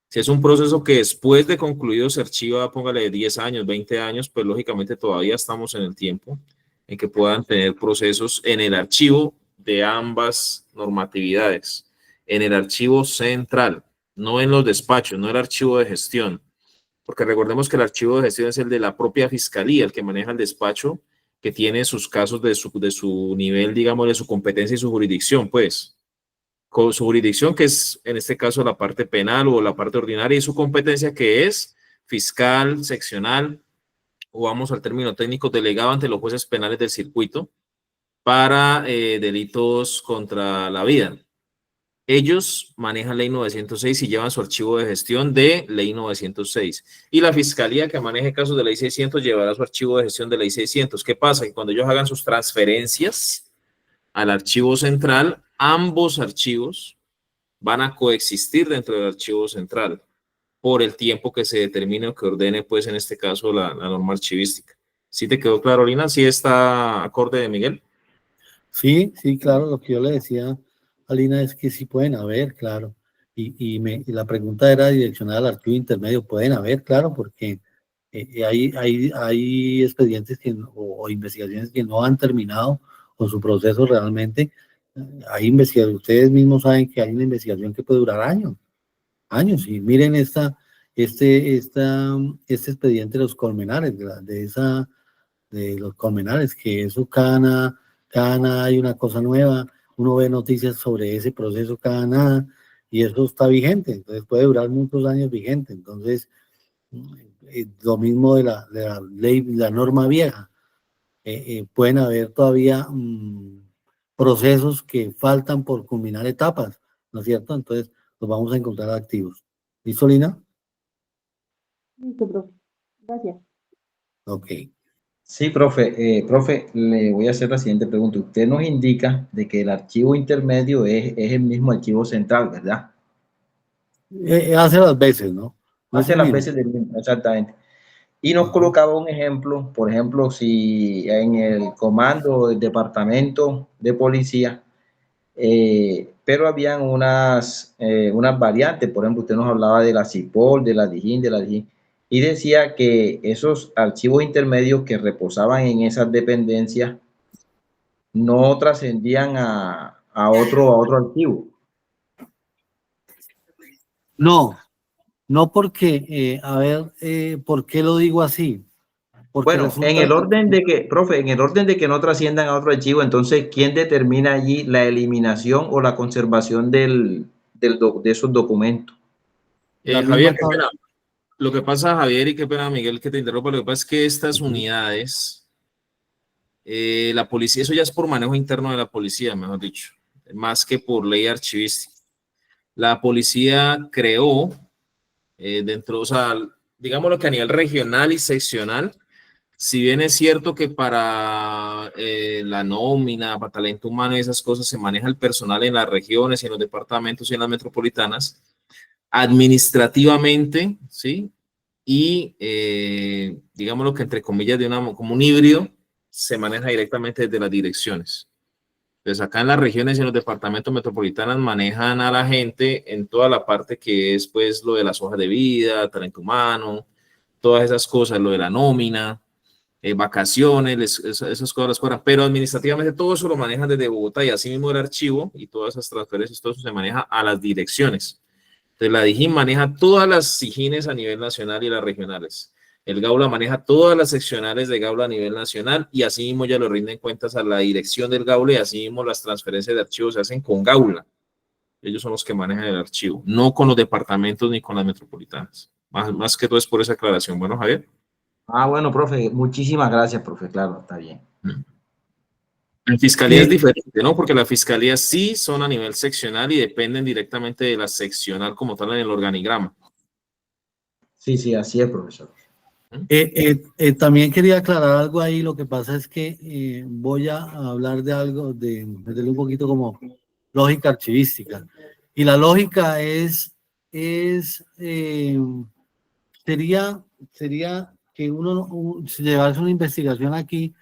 Si es un proceso que después de concluido se archiva, póngale 10 años, 20 años, pues lógicamente todavía estamos en el tiempo en que puedan tener procesos en el archivo de ambas normatividades, en el archivo central, no en los despachos, no el archivo de gestión, porque recordemos que el archivo de gestión es el de la propia fiscalía, el que maneja el despacho, que tiene sus casos de su nivel, digamos, de su competencia y su jurisdicción, pues, con su jurisdicción, que es en este caso la parte penal o la parte ordinaria, y su competencia que es fiscal, seccional, o vamos al término técnico, delegado ante los jueces penales del circuito para delitos contra la vida. Ellos manejan ley 906 y llevan su archivo de gestión de ley 906. Y la fiscalía que maneje casos de ley 600 llevará su archivo de gestión de ley 600. ¿Qué pasa? Que cuando ellos hagan sus transferencias al archivo central, ambos archivos van a coexistir dentro del archivo central por el tiempo que se determine o que ordene, pues en este caso, la norma archivística. ¿Sí te quedó claro, Lina? ¿Sí está acorde de Miguel? Sí, claro, lo que yo le decía a Lina es que sí pueden haber, claro. Y la pregunta era direccionada al archivo intermedio. Pueden haber, claro, porque hay expedientes o investigaciones que no han terminado con su proceso realmente. Hay investigaciones, ustedes mismos saben que hay una investigación que puede durar años. Y miren este expediente de los colmenares, de los colmenares, que eso cada nada hay una cosa nueva, uno ve noticias sobre ese proceso cada nada, y eso está vigente, entonces puede durar muchos años vigente. Entonces, lo mismo de la ley, la norma vieja, pueden haber todavía procesos que faltan por culminar etapas, ¿no es cierto? Entonces, los vamos a encontrar activos. ¿Listo, Lina? Listo, profe. Gracias. Ok. Sí, profe. Profe, le voy a hacer la siguiente pregunta. Usted nos indica de que el archivo intermedio es el mismo archivo central, ¿verdad? Hace las veces, ¿no? Hace las veces del mismo, exactamente. Y nos colocaba un ejemplo, por ejemplo, si en el comando del departamento de policía, pero habían unas variantes, por ejemplo, usted nos hablaba de la CIPOL, de la DIJÍN, y decía que esos archivos intermedios que reposaban en esas dependencias no trascendían a otro archivo. No porque, ¿por qué lo digo así? Porque Bueno, en el orden de que, profe, en el orden de que no trasciendan a otro archivo, entonces, ¿quién determina allí la eliminación o la conservación de esos documentos? Javier, qué pena. Lo que pasa, Javier, y qué pena, Miguel, que te interrumpa, lo que pasa es que estas unidades, la policía, eso ya es por manejo interno de la policía, mejor dicho, más que por ley archivística. La policía creó dentro, o sea, digámoslo que a nivel regional y seccional, si bien es cierto que para la nómina, para talento humano y esas cosas se maneja el personal en las regiones y en los departamentos y en las metropolitanas, administrativamente, ¿sí? Y digámoslo que entre comillas, como un híbrido, se maneja directamente desde las direcciones. Entonces, acá en las regiones y en los departamentos metropolitanos manejan a la gente en toda la parte que es, pues, lo de las hojas de vida, talento humano, todas esas cosas, lo de la nómina, vacaciones, esas cosas las cobran, pero administrativamente todo eso lo manejan desde Bogotá y así mismo el archivo y todas esas transferencias, todo eso se maneja a las direcciones. Entonces, la DIGIN maneja todas las SIGINes a nivel nacional y las regionales. El Gaula maneja todas las seccionales de Gaula a nivel nacional y así mismo ya lo rinden cuentas a la dirección del Gaula y así mismo las transferencias de archivos se hacen con Gaula. Ellos son los que manejan el archivo, no con los departamentos ni con las metropolitanas. Más que todo es por esa aclaración. Bueno, Javier. Ah, bueno, profe, muchísimas gracias, profe, claro, está bien. En fiscalía es diferente, ¿no? Porque las fiscalías sí son a nivel seccional y dependen directamente de la seccional como tal en el organigrama. Sí, sí, así es, profesor. También quería aclarar algo ahí. Lo que pasa es que voy a hablar de algo, de meterle un poquito como lógica archivística. Y la lógica sería que uno si llevarse una investigación aquí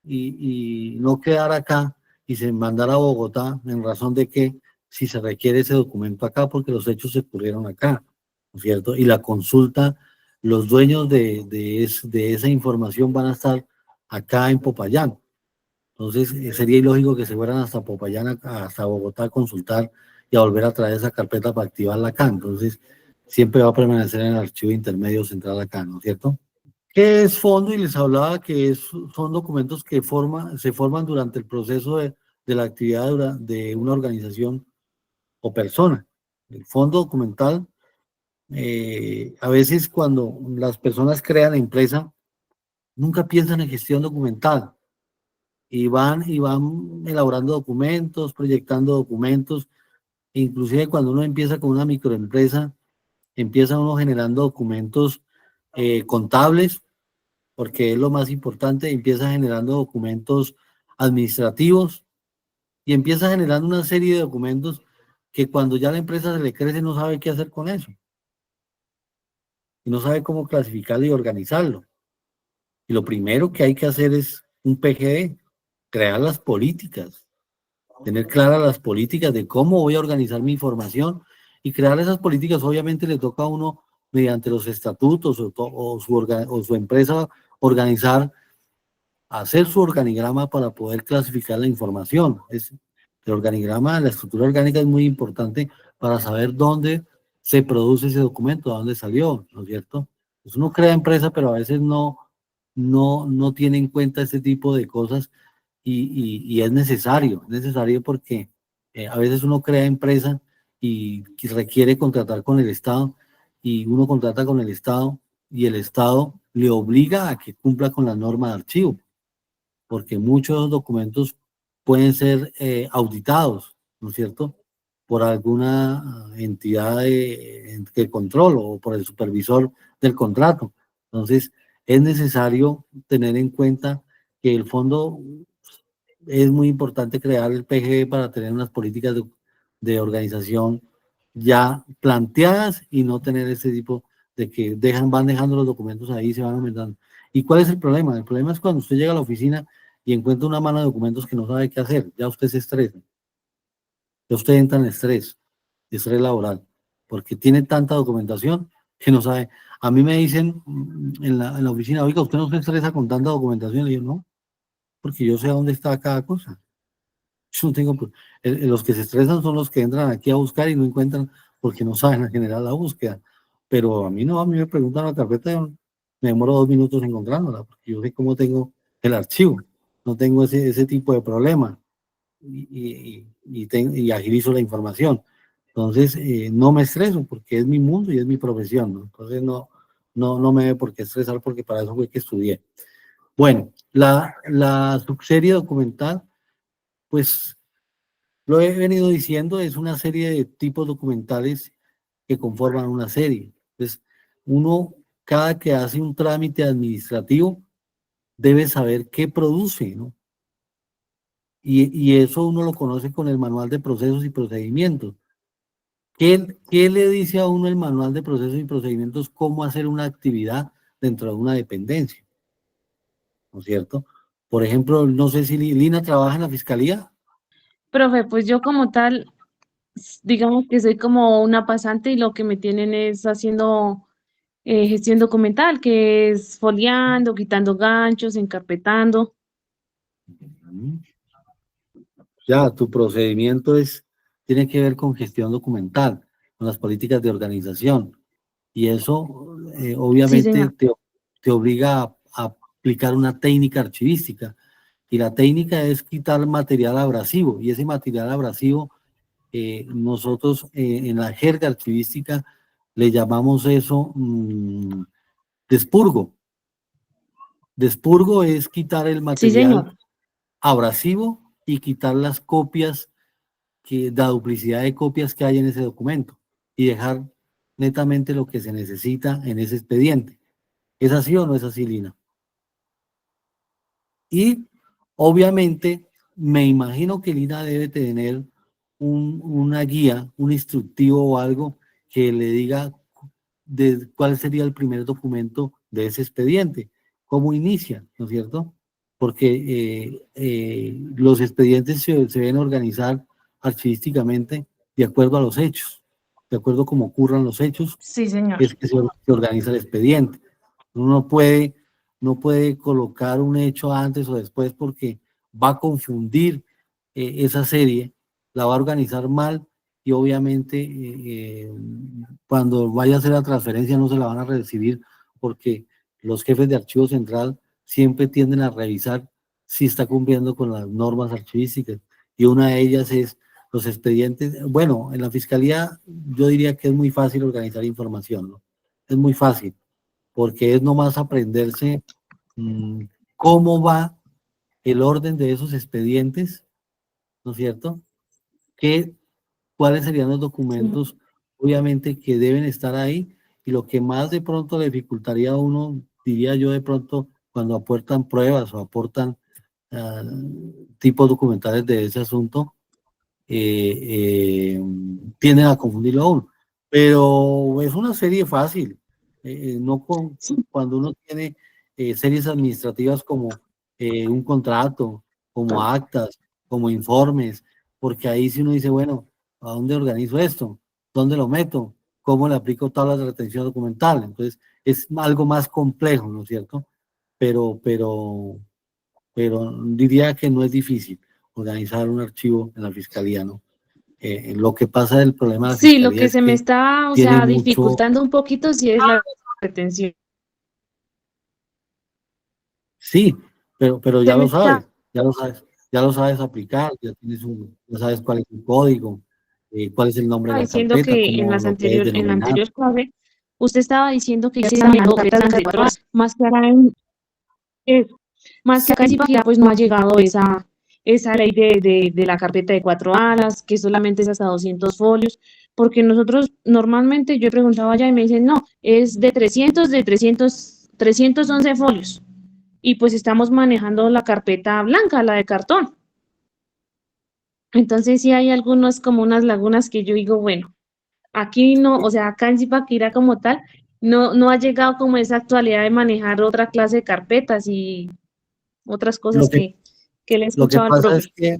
y no quedar acá y se mandara a Bogotá en razón de que si se requiere ese documento acá porque los hechos se ocurrieron acá, ¿no es cierto? Y la consulta, los dueños de esa información van a estar acá en Popayán. Entonces sería ilógico que se fueran hasta Popayán, hasta Bogotá a consultar y a volver a traer esa carpeta para activarla acá. Entonces siempre va a permanecer en el archivo intermedio central acá, ¿no es cierto? ¿Qué es fondo? Y les hablaba que son documentos que se forman durante el proceso de la actividad de una organización o persona. El fondo documental, a veces cuando las personas crean la empresa, nunca piensan en gestión documental y van elaborando documentos, proyectando documentos. Inclusive cuando uno empieza con una microempresa, empieza uno generando documentos contables, porque es lo más importante. Empieza generando documentos administrativos y empieza generando una serie de documentos que cuando ya la empresa se le crece no sabe qué hacer con eso. Y no sabe cómo clasificarlo y organizarlo. Y lo primero que hay que hacer es un PGD, crear las políticas, tener claras las políticas de cómo voy a organizar mi información y crear esas políticas. Obviamente le toca a uno mediante los estatutos o su empresa organizar, hacer su organigrama para poder clasificar la información. El organigrama, la estructura orgánica es muy importante para saber dónde se produce ese documento, dónde salió, ¿no es cierto? Pues uno crea empresa, pero a veces no tiene en cuenta este tipo de cosas y es necesario porque a veces uno crea empresa y requiere contratar con el Estado y uno contrata con el Estado y el Estado le obliga a que cumpla con la norma de archivo, porque muchos documentos pueden ser auditados, ¿no es cierto?, por alguna entidad de control o por el supervisor del contrato. Entonces, es necesario tener en cuenta que el fondo es muy importante crear el PGE para tener unas políticas de organización ya planteadas y no tener ese tipo de que van dejando los documentos ahí y se van aumentando. ¿Y cuál es el problema? El problema es cuando usted llega a la oficina y encuentra una mano de documentos que no sabe qué hacer. Ya usted se estresa. Ya usted entra en estrés laboral, porque tiene tanta documentación que no sabe. A mí me dicen en la oficina, oiga, ¿usted no se estresa con tanta documentación? Y yo, no, porque yo sé dónde está cada cosa. Yo no tengo, los que se estresan son los que entran aquí a buscar y no encuentran porque no saben generar la búsqueda. Pero a mí no, a mí me preguntan la carpeta, yo me demoro 2 minutos encontrándola, porque yo sé cómo tengo el archivo, no tengo ese tipo de problema y agilizo la información. Entonces, no me estreso porque es mi mundo y es mi profesión, ¿no? Entonces, no me debe por qué estresar porque para eso fue que estudié. Bueno, la subserie documental, pues lo he venido diciendo, es una serie de tipos documentales que conforman una serie. Entonces, uno, cada que hace un trámite administrativo, debe saber qué produce, ¿no? Y eso uno lo conoce con el manual de procesos y procedimientos. ¿Qué le dice a uno el manual de procesos y procedimientos cómo hacer una actividad dentro de una dependencia? ¿No es cierto? Por ejemplo, no sé si Lina trabaja en la fiscalía. Profe, pues yo como tal, digamos que soy como una pasante y lo que me tienen es haciendo gestión documental, que es foliando, quitando ganchos, encarpetando. Ya, tu procedimiento tiene que ver con gestión documental, con las políticas de organización. Y eso Sí, obviamente señor. te obliga a aplicar una técnica archivística. Y la técnica es quitar material abrasivo. Y ese material abrasivo, nosotros en la jerga archivística le llamamos eso despurgo. Despurgo es quitar el Sí, material señor. abrasivo y quitar las copias, la duplicidad de copias que hay en ese documento y dejar netamente lo que se necesita en ese expediente. ¿Es así o no es así, Lina? Y obviamente me imagino que Lina debe tener una guía, un instructivo o algo que le diga de cuál sería el primer documento de ese expediente, cómo inicia, ¿no es cierto? Porque los expedientes se deben organizar archivísticamente de acuerdo a los hechos, de acuerdo a cómo ocurran los hechos, Sí, señor. es que se organiza el expediente. Uno no puede colocar un hecho antes o después porque va a confundir esa serie, la va a organizar mal y obviamente cuando vaya a hacer la transferencia no se la van a recibir porque los jefes de archivo central siempre tienden a revisar si está cumpliendo con las normas archivísticas y una de ellas es los expedientes. Bueno, en la fiscalía yo diría que es muy fácil organizar información, ¿no? Es muy fácil porque es nomás aprenderse cómo va el orden de esos expedientes, ¿no es cierto? ¿Cuáles serían los Sí. documentos, obviamente, que deben estar ahí? Y lo que más de pronto le dificultaría a uno, diría yo de pronto, cuando aportan pruebas o aportan ah, tipos documentales de ese asunto, tienden a confundirlo a uno. Pero es una serie fácil, no Sí. cuando uno tiene series administrativas como un contrato, como actas, como informes, porque ahí si uno dice, bueno, ¿a dónde organizo esto? ¿Dónde lo meto? ¿Cómo le aplico tablas de retención documental? Entonces, es algo más complejo, ¿no es cierto? Pero, pero, pero diría que no es difícil organizar un archivo en la fiscalía, ¿no? Lo que pasa del problema de la Sí, lo fiscalía que es se me que está, o tiene sea, mucho, dificultando un poquito sí es la retención. sí, pero Se me está ya lo sabes aplicar, ya sabes cuál es el código, cuál es el nombre de la diciendo carpeta, que cómo lo puedes en la denominar. anterior clase, usted estaba diciendo que ya se manejó carpetas de todas, eh, más que acá en Zipaquirá, pues no ha llegado esa ley de la carpeta de 4 alas, que solamente es hasta 200 folios, porque nosotros normalmente yo he preguntado allá y me dicen, no, es de 311 folios, y pues estamos manejando la carpeta blanca, la de cartón. Entonces sí hay algunos como unas lagunas que yo digo, bueno, aquí no, o sea, acá en Zipaquirá como tal, no ha llegado como esa actualidad de manejar otra clase de carpetas y otras Lo cosas que, que le he lo que escuchado al pasa es profe.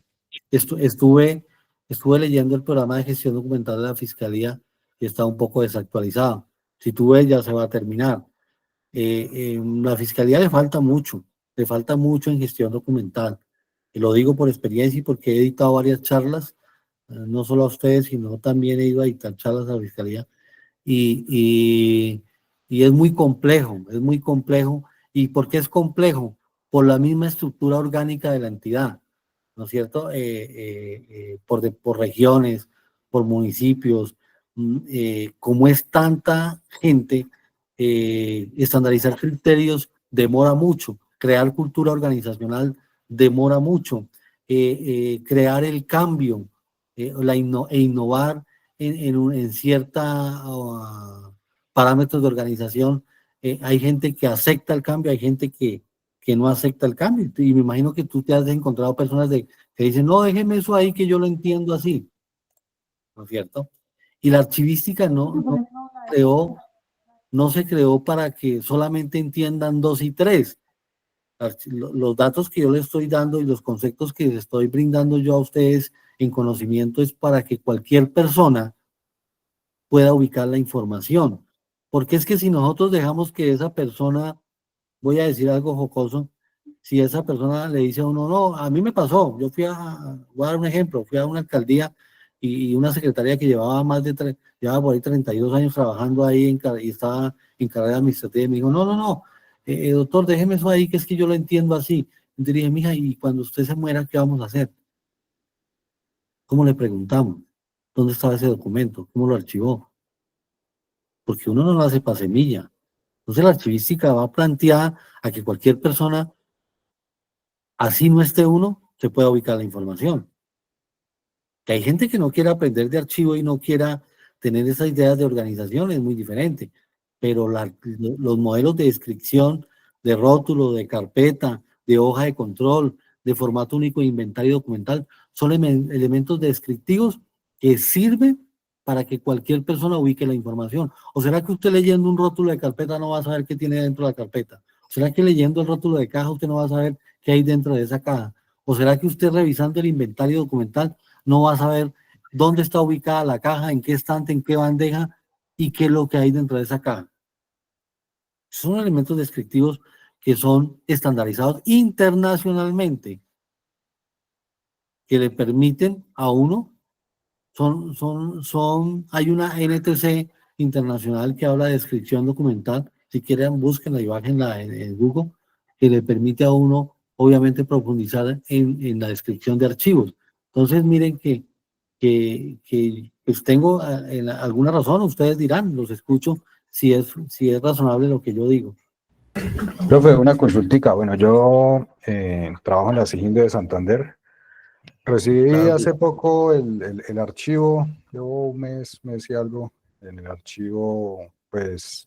que estuve leyendo el programa de gestión documental de la Fiscalía y está un poco desactualizado. Si tú ves, ya se va a terminar. La Fiscalía le falta mucho en gestión documental. Y lo digo por experiencia y porque he editado varias charlas, no solo a ustedes, sino también he ido a dictar charlas a la Fiscalía. Y, y, y es muy complejo, es muy complejo. ¿Y por qué es complejo? Por la misma estructura orgánica de la entidad, ¿no es cierto? Por regiones, por municipios, como es tanta gente, estandarizar criterios demora mucho, crear cultura organizacional demora mucho, crear el cambio e innovar en cierta parámetros de organización. Hay gente que acepta el cambio, hay gente que no acepta el cambio. Y me imagino que tú te has encontrado personas que dicen, no, déjeme eso ahí que yo lo entiendo así, ¿no es cierto? Y la archivística no se creó para que solamente entiendan 2 y 3. Los datos que yo les estoy dando y los conceptos que les estoy brindando yo a ustedes en conocimiento es para que cualquier persona pueda ubicar la información. Porque es que si nosotros dejamos que esa persona, voy a decir algo jocoso, si esa persona le dice a uno, no, a mí me pasó, yo voy a dar un ejemplo, fui a una alcaldía y una secretaría que llevaba llevaba por ahí 32 años trabajando ahí y estaba en carrera administrativa y me dijo, no, doctor, déjeme eso ahí, que es que yo lo entiendo así. Entonces dije, mija, y cuando usted se muera, ¿qué vamos a hacer? ¿Cómo le preguntamos? ¿Dónde estaba ese documento? ¿Cómo lo archivó? Porque uno no lo hace para semilla. Entonces la archivística va planteada a que cualquier persona, así no esté uno, se pueda ubicar la información. Que hay gente que no quiera aprender de archivo y no quiera tener esas ideas de organización, es muy diferente. Pero los modelos de descripción, de rótulo, de carpeta, de hoja de control, de formato único de inventario documental, son elementos descriptivos que sirven para que cualquier persona ubique la información. ¿O será que usted leyendo un rótulo de carpeta no va a saber qué tiene dentro de la carpeta? ¿O será que leyendo el rótulo de caja usted no va a saber qué hay dentro de esa caja? ¿O será que usted revisando el inventario documental no va a saber dónde está ubicada la caja, en qué estante, en qué bandeja y qué es lo que hay dentro de esa caja? Son elementos descriptivos que son estandarizados internacionalmente, que le permiten a uno, hay una NTC internacional que habla de descripción documental, si quieren búsquenla y bájenla en Google, que le permite a uno, obviamente, profundizar en la descripción de archivos. Entonces, miren que pues tengo alguna razón, ustedes dirán, los escucho, si es razonable lo que yo digo. Profe, una consultica. Bueno, yo trabajo en la SIGIN de Santander. Recibí Claro. hace poco el archivo, llevo un mes y algo, en el archivo, pues,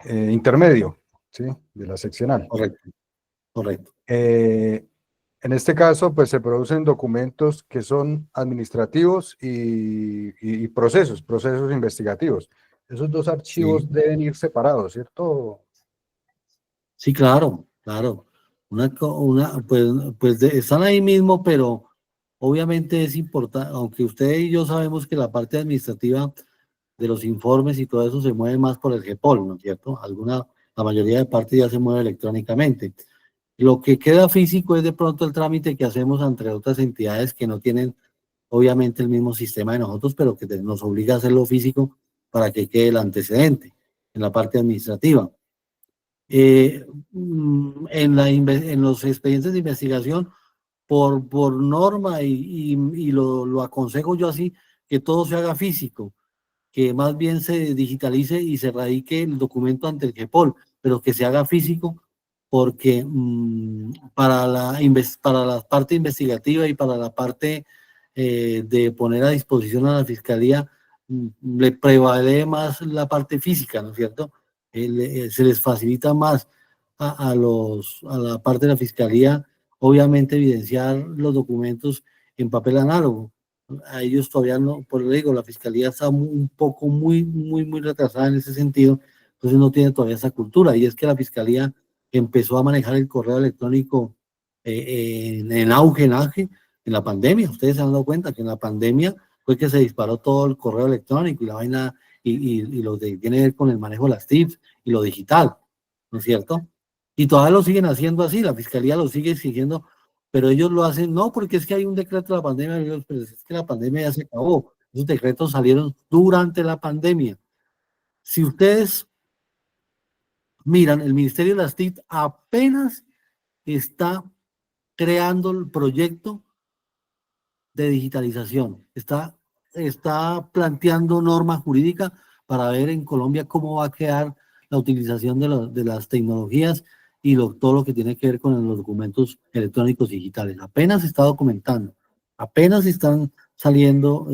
intermedio, ¿sí? De la seccional. Correcto. En este caso, pues, se producen documentos que son administrativos y procesos investigativos. Esos dos archivos Sí. deben ir separados, ¿cierto? Sí, claro. Están ahí mismo, pero obviamente es importante, aunque usted y yo sabemos que la parte administrativa de los informes y todo eso se mueve más por el GEPOL, ¿no es cierto? La mayoría de partes ya se mueve electrónicamente. Lo que queda físico es de pronto el trámite que hacemos entre otras entidades que no tienen obviamente el mismo sistema de nosotros, pero que nos obliga a hacerlo físico para que quede el antecedente en la parte administrativa. En los expedientes de investigación, por norma, y lo aconsejo yo así, que todo se haga físico, que más bien se digitalice y se radique el documento ante el GEPOL, pero que se haga físico, porque para la parte investigativa y para la parte de poner a disposición a la Fiscalía, le prevalece más la parte física, ¿no es cierto? Se les facilita más a la parte de la Fiscalía, obviamente, evidenciar los documentos en papel análogo. A ellos todavía no, por eso digo, la Fiscalía está un poco muy retrasada en ese sentido, entonces no tiene todavía esa cultura, y es que la Fiscalía empezó a manejar el correo electrónico en auge en la pandemia. Ustedes se han dado cuenta que en la pandemia fue que se disparó todo el correo electrónico y la vaina, y lo que tiene que ver con el manejo de las TIPS y lo digital, ¿no es cierto? Y todavía lo siguen haciendo así, la Fiscalía lo sigue exigiendo, pero ellos lo hacen, no, porque es que hay un decreto de la pandemia, pero es que la pandemia ya se acabó. Esos decretos salieron durante la pandemia. Si ustedes miran, el Ministerio de las TIC apenas está creando el proyecto de digitalización, está planteando norma jurídica para ver en Colombia cómo va a quedar la utilización de las tecnologías y todo lo que tiene que ver con los documentos electrónicos digitales. Apenas se está documentando, apenas están saliendo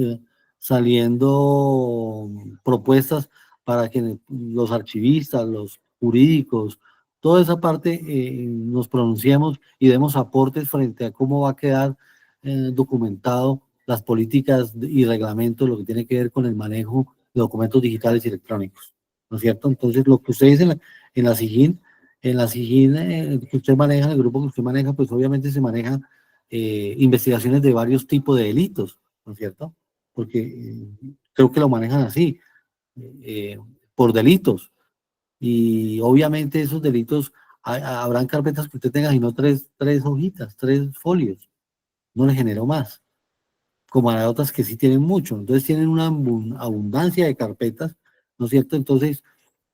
propuestas para que los archivistas, los jurídicos, toda esa parte nos pronunciemos y demos aportes frente a cómo va a quedar documentado las políticas y reglamentos, lo que tiene que ver con el manejo de documentos digitales y electrónicos, ¿no es cierto? Entonces, lo que usted dice en la SIGIN que usted maneja, el grupo que usted maneja, pues obviamente se maneja investigaciones de varios tipos de delitos, ¿no es cierto? Porque creo que lo manejan así, por delitos. Y obviamente esos delitos, habrán carpetas que usted tenga, y no tres hojitas, 3 folios, no le generó más. Como hay otras que sí tienen mucho, entonces tienen una abundancia de carpetas, ¿no es cierto? Entonces,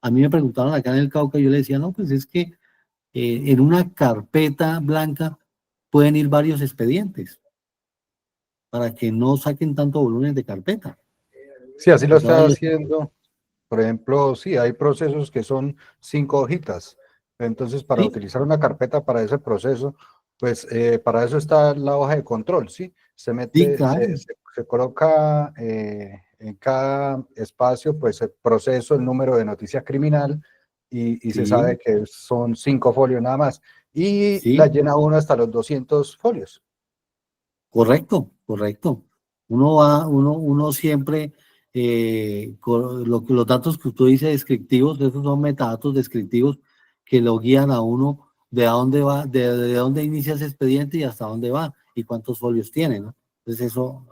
a mí me preguntaron acá en el Cauca, yo le decía, no, pues es que en una carpeta blanca pueden ir varios expedientes para que no saquen tanto volumen de carpeta. Sí, así lo está Varios- haciendo. Por ejemplo, sí, hay procesos que son 5 hojitas. Entonces, para ¿Sí? utilizar una carpeta para ese proceso, pues para eso está la hoja de control, ¿sí? Se Sí, mete, claro, se coloca en cada espacio, pues el proceso, el número de noticia criminal y se sí, sabe que son 5 folios nada más. Y la sí, llena uno hasta los 200 folios. correcto, correcto. Uno siempre, los datos que usted dice descriptivos, esos son metadatos descriptivos que lo guían a uno de a dónde va, de dónde inicia ese expediente y hasta dónde va y cuántos folios tiene, ¿no? Entonces eso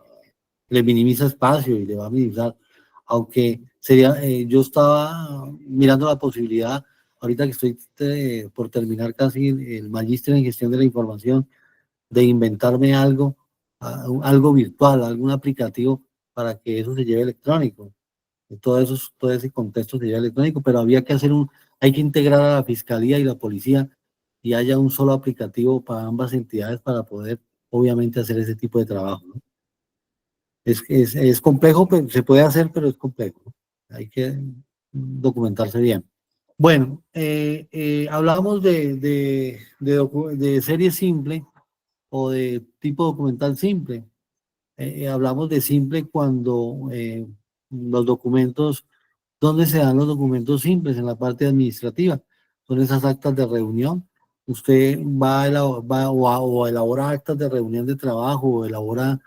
le minimiza espacio y le va a minimizar. Aunque sería, yo estaba mirando la posibilidad, ahorita que estoy por terminar casi el magíster en gestión de la información, de inventarme algo, algo virtual, algún aplicativo para que eso se lleve electrónico. Todo ese contexto se lleve electrónico, pero hay que integrar a la fiscalía y la policía y haya un solo aplicativo para ambas entidades para poder, obviamente, hacer ese tipo de trabajo, ¿no? Es complejo, pero se puede hacer, pero es complejo, ¿no? Hay que documentarse bien. Bueno, hablamos de serie simple o de tipo documental simple. Hablamos de simple cuando los documentos, ¿dónde se dan los documentos simples? En la parte administrativa. Son esas actas de reunión. Usted o elabora actas de reunión de trabajo o elabora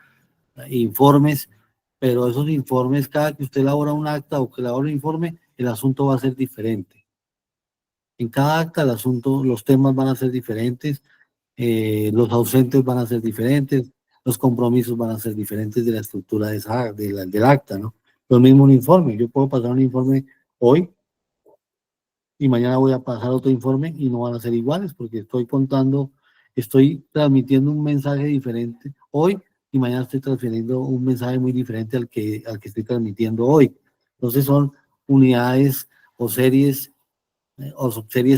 informes, pero esos informes, cada que usted elabora un acta o que elabora un informe, el asunto va a ser diferente. En cada acta el asunto, los temas van a ser diferentes, los ausentes van a ser diferentes, los compromisos van a ser diferentes de la estructura del acta, ¿no? Lo mismo un informe, yo puedo pasar un informe hoy y mañana voy a pasar otro informe y no van a ser iguales porque estoy transmitiendo un mensaje diferente hoy y mañana estoy transfiriendo un mensaje muy diferente al que estoy transmitiendo hoy. Entonces son unidades o subseries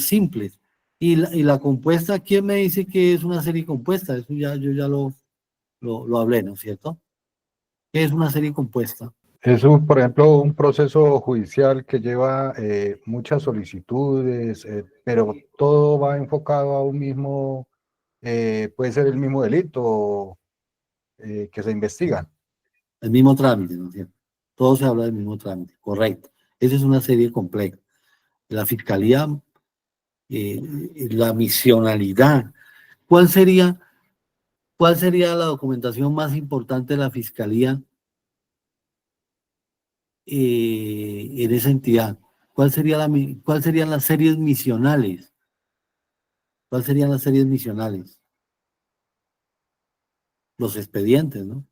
simples. Y la compuesta, ¿quién me dice que es una serie compuesta? Eso yo ya lo hablé, ¿no es cierto? ¿Qué es una serie compuesta? Es por ejemplo, un proceso judicial que lleva muchas solicitudes, pero todo va enfocado a un mismo, puede ser el mismo delito que se investigan. El mismo trámite, ¿no es cierto? Todo se habla del mismo trámite, correcto. Esa es una serie compleja. La fiscalía, la misionalidad. ¿Cuál sería, ¿Cuál sería la documentación más importante de la fiscalía en esa entidad? ¿Cuál serían las series misionales? ¿Cuáles serían las series misionales? Los expedientes, ¿no?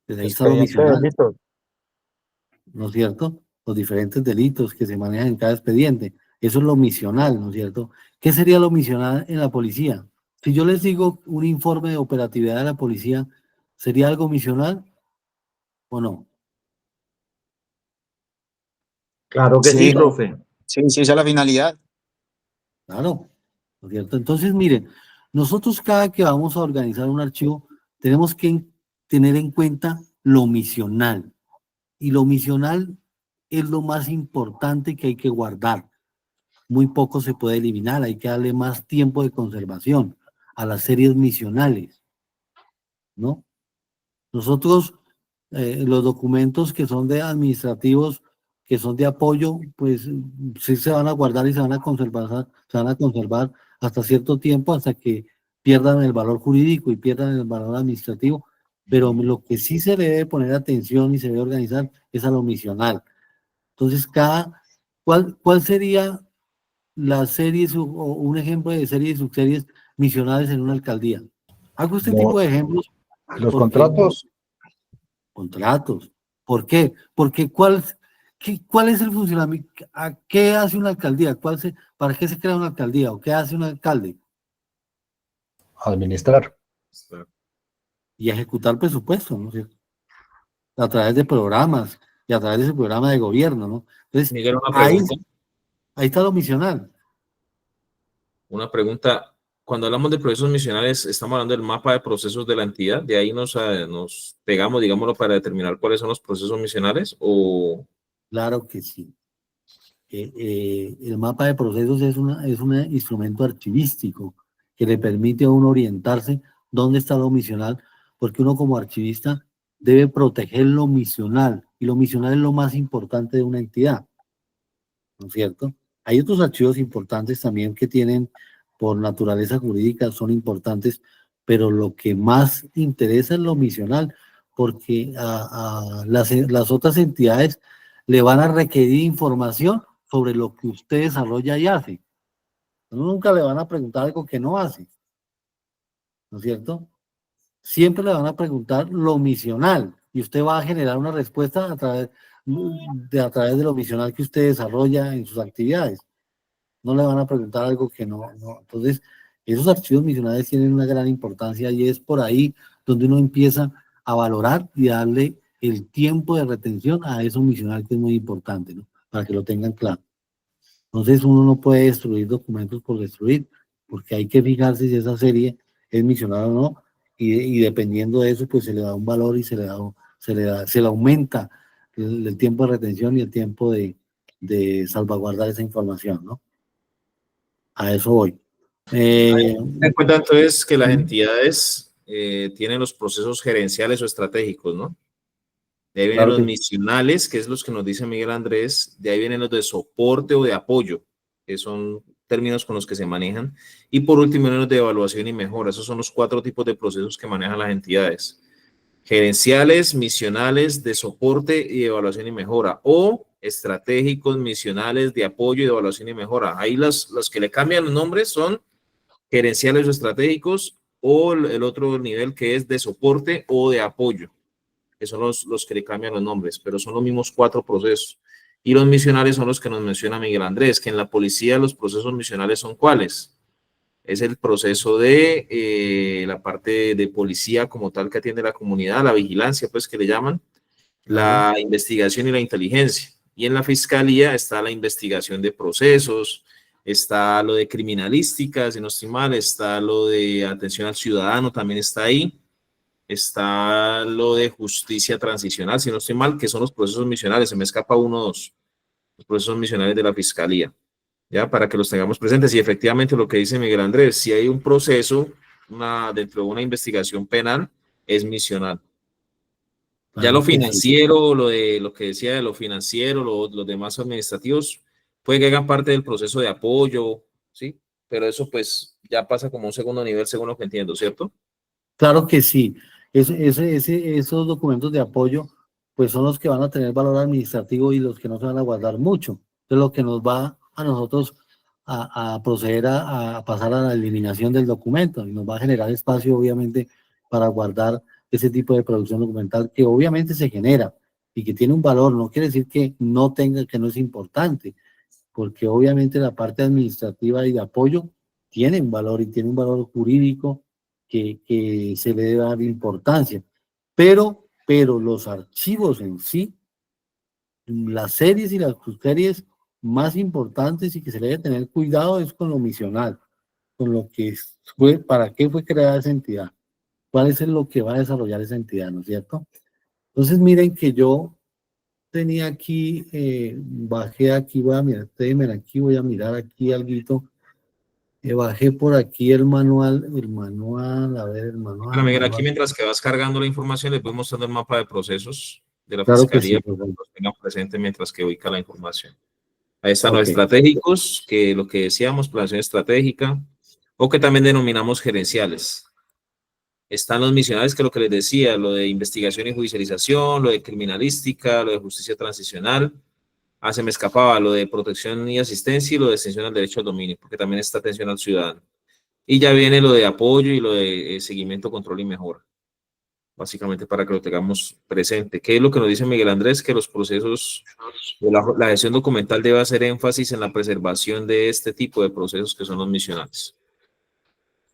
Pues ahí está lo Expediente de misional, delitos. ¿no es cierto? Los diferentes delitos que se manejan en cada expediente. Eso es lo misional, ¿no es cierto? ¿Qué sería lo misional en la policía? Si yo les digo un informe de operatividad de la policía, ¿sería algo misional o no? Claro que sí, Sí, profe. sí, esa es la finalidad. Claro, ¿no es cierto? Entonces, miren, nosotros cada que vamos a organizar un archivo, tenemos que tener en cuenta lo misional. Y lo misional es lo más importante que hay que guardar. Muy poco se puede eliminar, hay que darle más tiempo de conservación a las series misionales, ¿no? Nosotros, los documentos que son de administrativos, que son de apoyo, pues sí se van a guardar y se van a conservar hasta cierto tiempo, hasta que pierdan el valor jurídico y pierdan el valor administrativo. Pero lo que sí se le debe poner atención y se debe organizar es a lo misional. Entonces, ¿cuál sería la serie o un ejemplo de series y subseries misionales en una alcaldía? Hago este No. tipo de ejemplos. Los porque- contratos, Contratos. ¿Por qué? Porque ¿cuál es el funcionamiento? ¿Qué hace una alcaldía? ¿Para qué se crea una alcaldía? ¿O qué hace un alcalde? administrar. Y ejecutar presupuestos, ¿no es cierto? A través de programas y a través de ese programa de gobierno, ¿no? Entonces, Miguel, una ahí pregunta. está lo misional. Una pregunta. Cuando hablamos de procesos misionales, estamos hablando del mapa de procesos de la entidad. De ahí nos pegamos, digámoslo, para determinar cuáles son los procesos misionales. O Claro que sí. El mapa de procesos es un instrumento archivístico que le permite a uno orientarse dónde está lo misional, porque uno como archivista debe proteger lo misional, y lo misional es lo más importante de una entidad, ¿no es cierto? Hay otros archivos importantes también que tienen, por naturaleza jurídica, son importantes, pero lo que más interesa es lo misional, porque a las otras entidades le van a requerir información sobre lo que usted desarrolla y hace. Nunca le van a preguntar algo que no hace, ¿no es cierto? Siempre le van a preguntar lo misional, y usted va a generar una respuesta a través de lo misional que usted desarrolla en sus actividades. No le van a preguntar algo que no. Entonces, esos archivos misionales tienen una gran importancia, y es por ahí donde uno empieza a valorar y darle el tiempo de retención a eso misional, que es muy importante, ¿no? Para que lo tengan claro. Entonces, uno no puede destruir documentos por destruir, porque hay que fijarse si esa serie es misional o no, y dependiendo de eso, pues se le da un valor y se le aumenta el tiempo de retención y el tiempo de salvaguardar esa información, ¿no? A eso voy. ten en cuenta entonces que las entidades tienen los procesos gerenciales o estratégicos, ¿no? De ahí vienen Claro los que- misionales, que es los que nos dice Miguel Andrés. De ahí vienen los de soporte o de apoyo, que son términos con los que se manejan. Y por último, vienen los de evaluación y mejora. Esos son los 4 tipos de procesos que manejan las entidades: gerenciales, misionales, de soporte y evaluación y mejora, o estratégicos, misionales, de apoyo y de evaluación y mejora. Ahí los que le cambian los nombres son gerenciales o estratégicos, o el otro nivel que es de soporte o de apoyo, que son los que le cambian los nombres, pero son los mismos 4 procesos. Y los misionales son los que nos menciona Miguel Andrés, que en la policía los procesos misionales son ¿cuáles? Es el proceso de la parte de policía como tal que atiende la comunidad, la vigilancia, pues que le llaman, la investigación y la inteligencia. Y en la fiscalía está la investigación de procesos, está lo de criminalística, si no estoy mal, está lo de atención al ciudadano, también está ahí. Está lo de justicia transicional, si no estoy mal, que son los procesos misionales. Se me escapa uno o dos, los procesos misionales de la fiscalía, ya para que los tengamos presentes. Y efectivamente lo que dice Miguel Andrés, si hay un proceso dentro de una investigación penal, es misional. Ya lo Claro que sí. financiero, lo que decía de lo financiero, los demás administrativos, puede que hagan parte del proceso de apoyo, ¿sí? Pero eso pues ya pasa como un segundo nivel, según lo que entiendo, ¿cierto? Claro que sí. Esos documentos de apoyo, pues son los que van a tener valor administrativo y los que no se van a guardar mucho. Entonces, lo que nos va a nosotros a proceder a pasar a la eliminación del documento, y nos va a generar espacio, obviamente, para guardar ese tipo de producción documental que obviamente se genera y que tiene un valor. No quiere decir que no tenga, que no es importante, porque obviamente la parte administrativa y de apoyo tiene un valor, y tiene un valor jurídico que se le debe dar importancia. Pero los archivos en sí, las series y las subseries más importantes y que se le debe tener cuidado es con lo misional, con lo que fue, para qué fue creada esa entidad, cuál es lo que va a desarrollar esa entidad, ¿no es cierto? Entonces miren que yo tenía aquí, bajé aquí, voy a mirar, aquí voy a mirar aquí alguito. Bajé por aquí el manual, a ver, el Bueno, manual. Miguel, aquí mientras que vas cargando la información, les voy mostrando el mapa de procesos de la Claro que sí, Fiscalía, por para que favor. los tengan presente mientras que ubica la información. Ahí están Ok. los estratégicos, que lo que decíamos, planeación estratégica, o que también denominamos gerenciales. Están los misionales, que es lo que les decía, lo de investigación y judicialización, lo de criminalística, lo de justicia transicional. Se me escapaba lo de protección y asistencia y lo de extensión al derecho al dominio, porque también está atención al ciudadano. Y ya viene lo de apoyo y lo de seguimiento, control y mejora. Básicamente para que lo tengamos presente. ¿Qué es lo que nos dice Miguel Andrés? Que los procesos de la gestión documental debe hacer énfasis en la preservación de este tipo de procesos que son los misionales.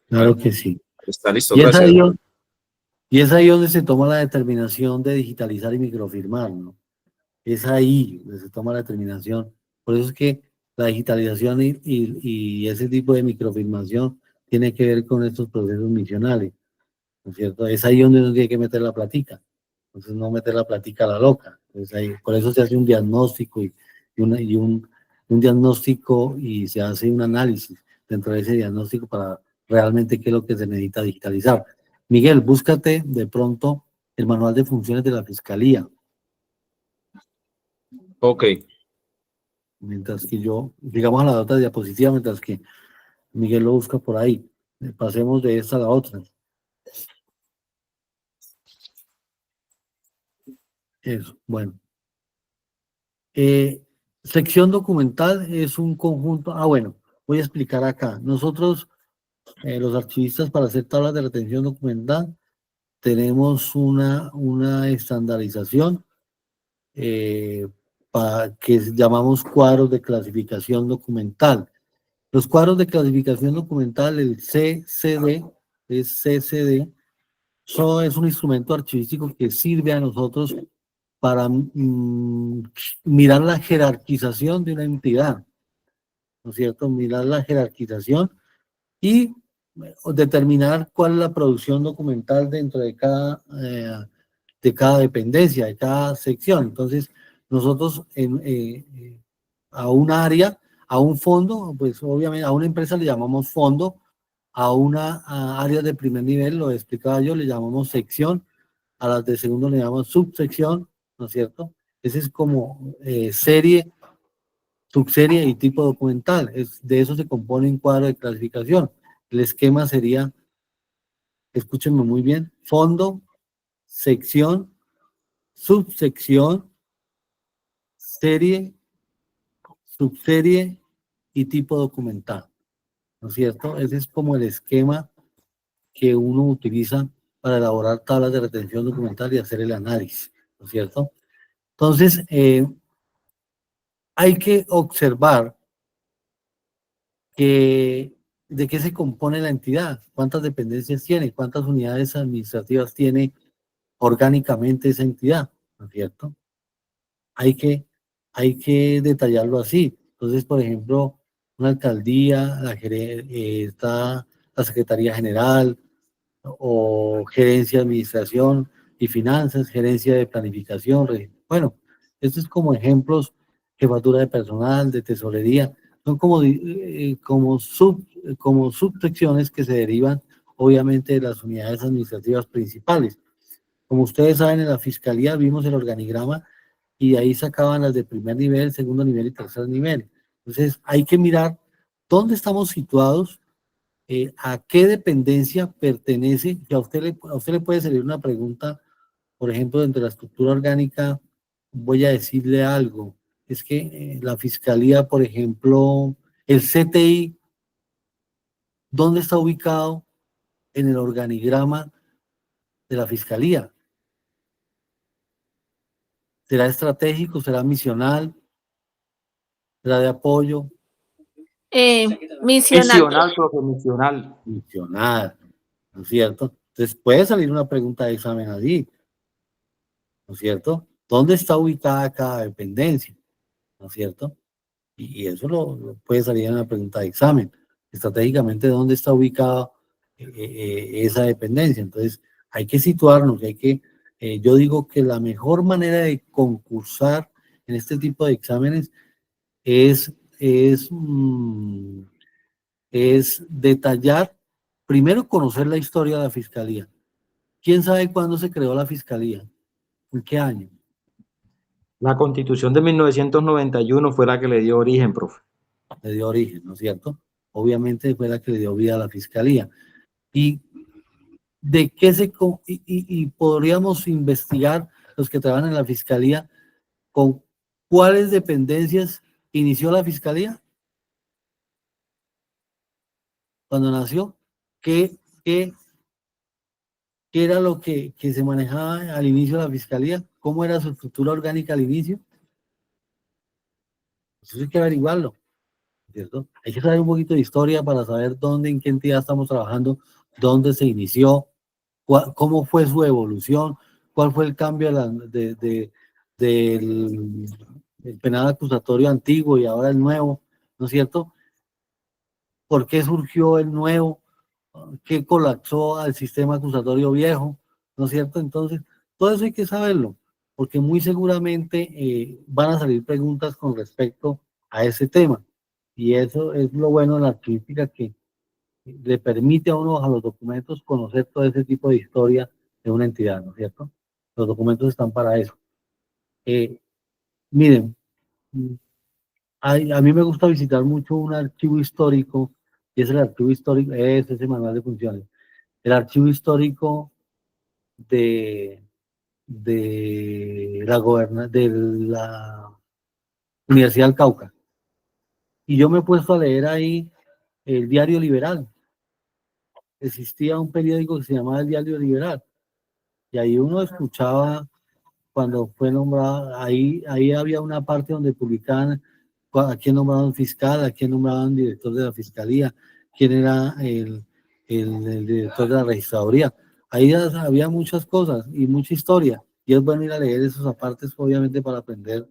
Claro Bueno, que sí. está listo, Y es gracias. ahí, y es ahí donde se toma la determinación de digitalizar y microfirmar, ¿no? Es ahí donde se toma la determinación. Por eso es que la digitalización y ese tipo de microfirmación tiene que ver con estos procesos misionales, ¿no es cierto? Es ahí donde uno tiene que meter la platica. Entonces no meter la platica a la loca. Entonces, ahí, por eso se hace un diagnóstico un diagnóstico y se hace un análisis dentro de ese diagnóstico para realmente qué es lo que se necesita digitalizar. Miguel, búscate de pronto el manual de funciones de la Fiscalía. Ok. Mientras que yo, digamos a la otra diapositiva, mientras que Miguel lo busca por ahí. Pasemos de esta a la otra. Eso, bueno. Sección documental es un conjunto. Bueno, voy a explicar acá. Nosotros, los archivistas, para hacer tablas de retención documental, tenemos una estandarización que llamamos cuadros de clasificación documental. Los cuadros de clasificación documental, el CCD, es CCD, eso es un instrumento archivístico que sirve a nosotros para mirar la jerarquización de una entidad, ¿no es cierto? Mirar la jerarquización y determinar cuál es la producción documental dentro de cada dependencia, de cada sección. Entonces, nosotros a un área, a un fondo, pues obviamente a una empresa le llamamos fondo, a áreas de primer nivel, lo explicaba yo, le llamamos sección, a las de segundo le llamamos subsección, ¿no es cierto? Ese es como serie, subserie y tipo documental. De eso se compone un cuadro de clasificación. El esquema sería, escúchenme muy bien, fondo, sección, subsección, serie, subserie y tipo documental, ¿no es cierto? Ese es como el esquema que uno utiliza para elaborar tablas de retención documental y hacer el análisis, ¿no es cierto? Entonces, hay que observar de qué se compone la entidad, cuántas dependencias tiene, cuántas unidades administrativas tiene orgánicamente esa entidad, ¿no es cierto? Hay que detallarlo así. Entonces, por ejemplo, una alcaldía, está la Secretaría General o Gerencia de Administración y Finanzas, Gerencia de Planificación. Bueno, estos es como ejemplos, jefatura de personal, de tesorería, son como subsecciones que se derivan obviamente de las unidades administrativas principales. Como ustedes saben, en la Fiscalía vimos el organigrama y de ahí sacaban las de primer nivel, segundo nivel y tercer nivel. Entonces, hay que mirar dónde estamos situados, a qué dependencia pertenece. Que a usted le puede salir una pregunta, por ejemplo, dentro de la estructura orgánica, voy a decirle algo. Es que la Fiscalía, por ejemplo, el CTI, ¿dónde está ubicado en el organigrama de la Fiscalía? ¿Será estratégico? ¿Será misional? ¿Será de apoyo? Misional, profe, misional. Misional, ¿no es cierto? Entonces puede salir una pregunta de examen allí, ¿no es cierto? ¿Dónde está ubicada cada dependencia? ¿No es cierto? Y eso lo puede salir en una pregunta de examen. Estratégicamente, ¿dónde está ubicada esa dependencia? Entonces, hay que situarnos, yo digo que la mejor manera de concursar en este tipo de exámenes es detallar, primero conocer la historia de la Fiscalía. ¿Quién sabe cuándo se creó la Fiscalía? ¿En qué año? La Constitución de 1991 fue la que le dio origen, profe. Le dio origen, ¿no es cierto? Obviamente fue la que le dio vida a la Fiscalía. ¿Y de qué y podríamos investigar los que trabajan en la Fiscalía con cuáles dependencias inició la Fiscalía? Cuando nació, ¿qué, qué, qué era lo que se manejaba al inicio de la fiscalía? ¿Cómo era su estructura orgánica al inicio? Eso hay que averiguarlo, ¿cierto? Hay que saber un poquito de historia para saber dónde, en qué entidad estamos trabajando, dónde se inició, cómo fue su evolución, cuál fue el cambio del penal acusatorio antiguo y ahora el nuevo, ¿no es cierto? ¿Por qué surgió el nuevo? ¿Qué colapsó al sistema acusatorio viejo? ¿No es cierto? Entonces, todo eso hay que saberlo, porque muy seguramente van a salir preguntas con respecto a ese tema. Y eso es lo bueno de la archivística, que le permite a uno, a los documentos, conocer todo ese tipo de historia de una entidad, ¿no es cierto? Los documentos están para eso. Miren, a mí me gusta visitar mucho un archivo histórico, y es el archivo histórico, es ese manual de funciones, el archivo histórico de de la Universidad del Cauca. Y yo me he puesto a leer ahí el Diario Liberal. Existía un periódico que se llamaba el Diario Liberal, y ahí uno escuchaba cuando fue nombrado, ahí había una parte donde publicaban a quién nombraban fiscal, a quién nombraban director de la fiscalía, quién era el director de la registraduría. Ahí había muchas cosas y mucha historia, y es bueno ir a leer esos apartes, obviamente, para aprender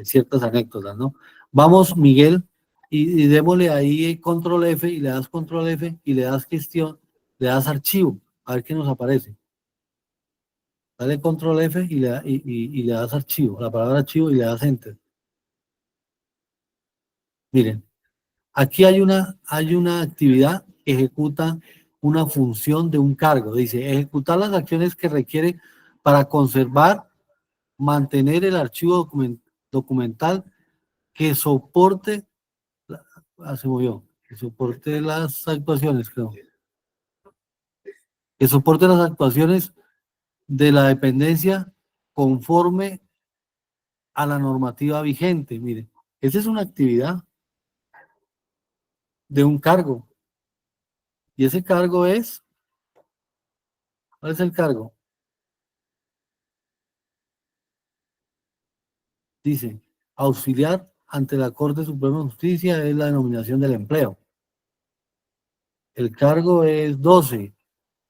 ciertas anécdotas, ¿no? Vamos, Miguel, y démosle ahí control F, y le das control F, y le das gestión, le das archivo, a ver qué nos aparece. Dale control F y le das archivo, la palabra archivo, y le das enter. Miren, aquí hay una actividad que ejecuta una función de un cargo. Dice, ejecutar las acciones que requiere para conservar, mantener el archivo documental que soporte, se movió, que soporte las actuaciones, creo. Que soporte las actuaciones de la dependencia conforme a la normativa vigente. Miren, esa es una actividad de un cargo. Y ese cargo es, ¿cuál es el cargo? Dice, auxiliar ante la Corte Suprema de Justicia es la denominación del empleo. El cargo es 12,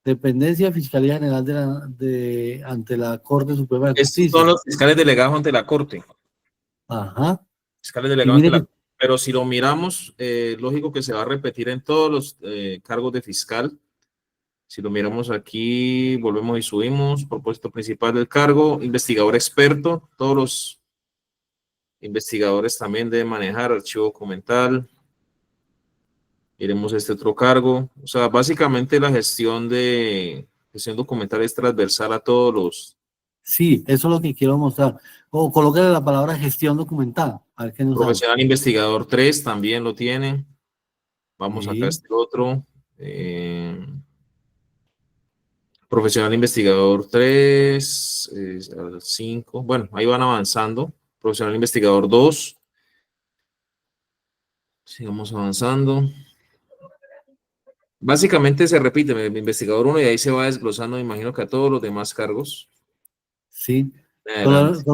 dependencia de Fiscalía General ante la Corte Suprema de Estos Justicia. son los fiscales delegados ante la Corte. Ajá. Fiscales Y delegados ante mire la Corte. Pero si lo miramos, lógico que se va a repetir en todos los cargos de fiscal. Si lo miramos aquí, volvemos y subimos. Propósito principal del cargo, investigador experto. Todos los investigadores también deben manejar archivo documental. Miremos este otro cargo. O sea, básicamente la gestión documental es transversal a todos los. sí, eso es lo que quiero mostrar. O colóquele la palabra gestión documental. A ver qué nos sale. Profesional investigador 3 también lo tiene. Vamos acá a Sí. este otro. Profesional investigador 3, 5. Bueno, ahí van avanzando. Profesional investigador 2. Sigamos avanzando. Básicamente se repite el investigador 1 y ahí se va desglosando, me imagino que a todos los demás cargos. Sí. Adelante.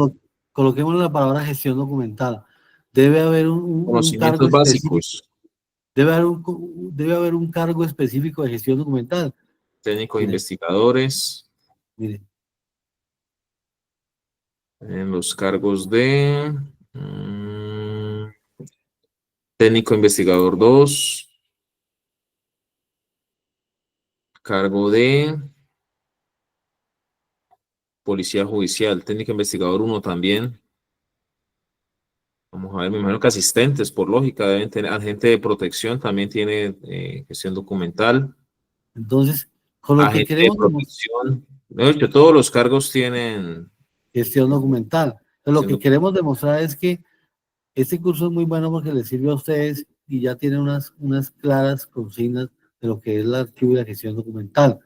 Coloquemos la palabra gestión documental. Debe haber un cargo Conocimientos específico. básicos. Debe haber un cargo específico de gestión documental. Técnicos Mire. investigadores. Mire. En los cargos de técnico investigador 2. Cargo de policía judicial. Técnico investigador 1 también. Vamos a ver, me imagino que asistentes, por lógica, deben tener. Agente de protección también tiene gestión documental. Entonces, con lo que Agente de queremos protección. De hecho, todos los cargos tienen gestión documental. Entonces, lo que queremos demostrar es que este curso es muy bueno porque les sirve a ustedes y ya tienen unas claras consignas de lo que es el archivo y la gestión documental.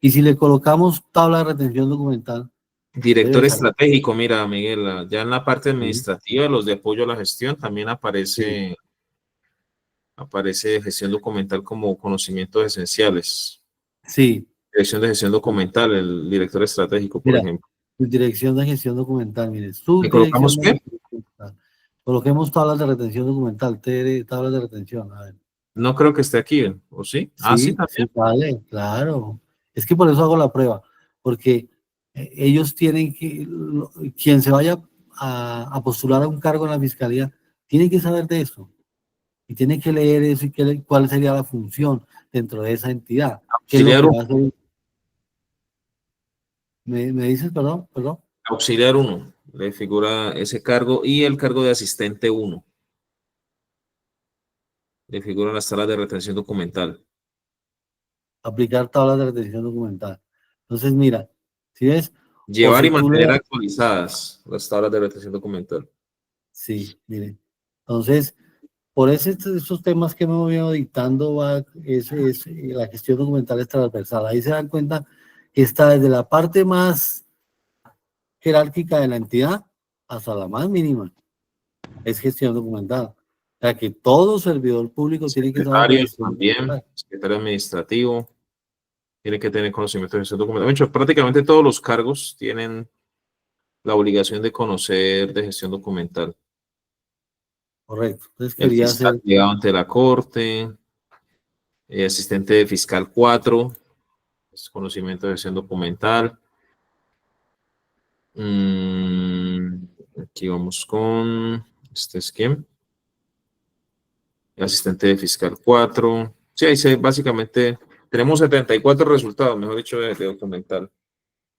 Y si le colocamos tabla de retención documental. Director estratégico, mira, Miguel, ya en la parte administrativa, sí. los de apoyo a la gestión, también aparece. Aparece gestión documental como conocimientos esenciales. Sí, Dirección de gestión documental, el director estratégico, por mira, ejemplo. subdirección de gestión documental, mire, ¿Le subdirección colocamos de qué? gestión documental. Coloquemos tablas de retención documental, tablas de retención, a ver. No creo que esté aquí, ¿o sí? Ah, sí, Sí, también. sí, vale, claro. Es que por eso hago la prueba, porque ellos tienen que, quien se vaya a postular a un cargo en la fiscalía, tiene que saber de eso y tiene que leer eso y cuál sería la función dentro de esa entidad. ¿Qué es lo Auxiliar que 1. va a hacer? ¿Me dices, perdón? Perdón. Auxiliar 1. Le figura ese cargo y el cargo de asistente 1. Le figuran las salas de retención documental. Aplicar tablas de retención documental. Entonces, mira, si ves, o Llevar si y tú le mantener actualizadas las tablas de retención documental. sí, mire. Entonces, por esos temas que me voy dictando, es la gestión documental es transversal. Ahí se dan cuenta que está desde la parte más jerárquica de la entidad hasta la más mínima. Es gestión documental. O sea, que todo servidor público tiene que saber de Secretario gestión también, documental. secretario administrativo, tiene que tener conocimiento de gestión documental. De hecho, prácticamente todos los cargos tienen la obligación de conocer de gestión documental. Correcto. Entonces, El quería fiscal hacer, llegado ante la corte, asistente de fiscal 4, es conocimiento de gestión documental. Aquí vamos con, ¿este es quién? El asistente de fiscal 4. Sí, ahí se básicamente, tenemos 74 resultados, mejor dicho, de documental.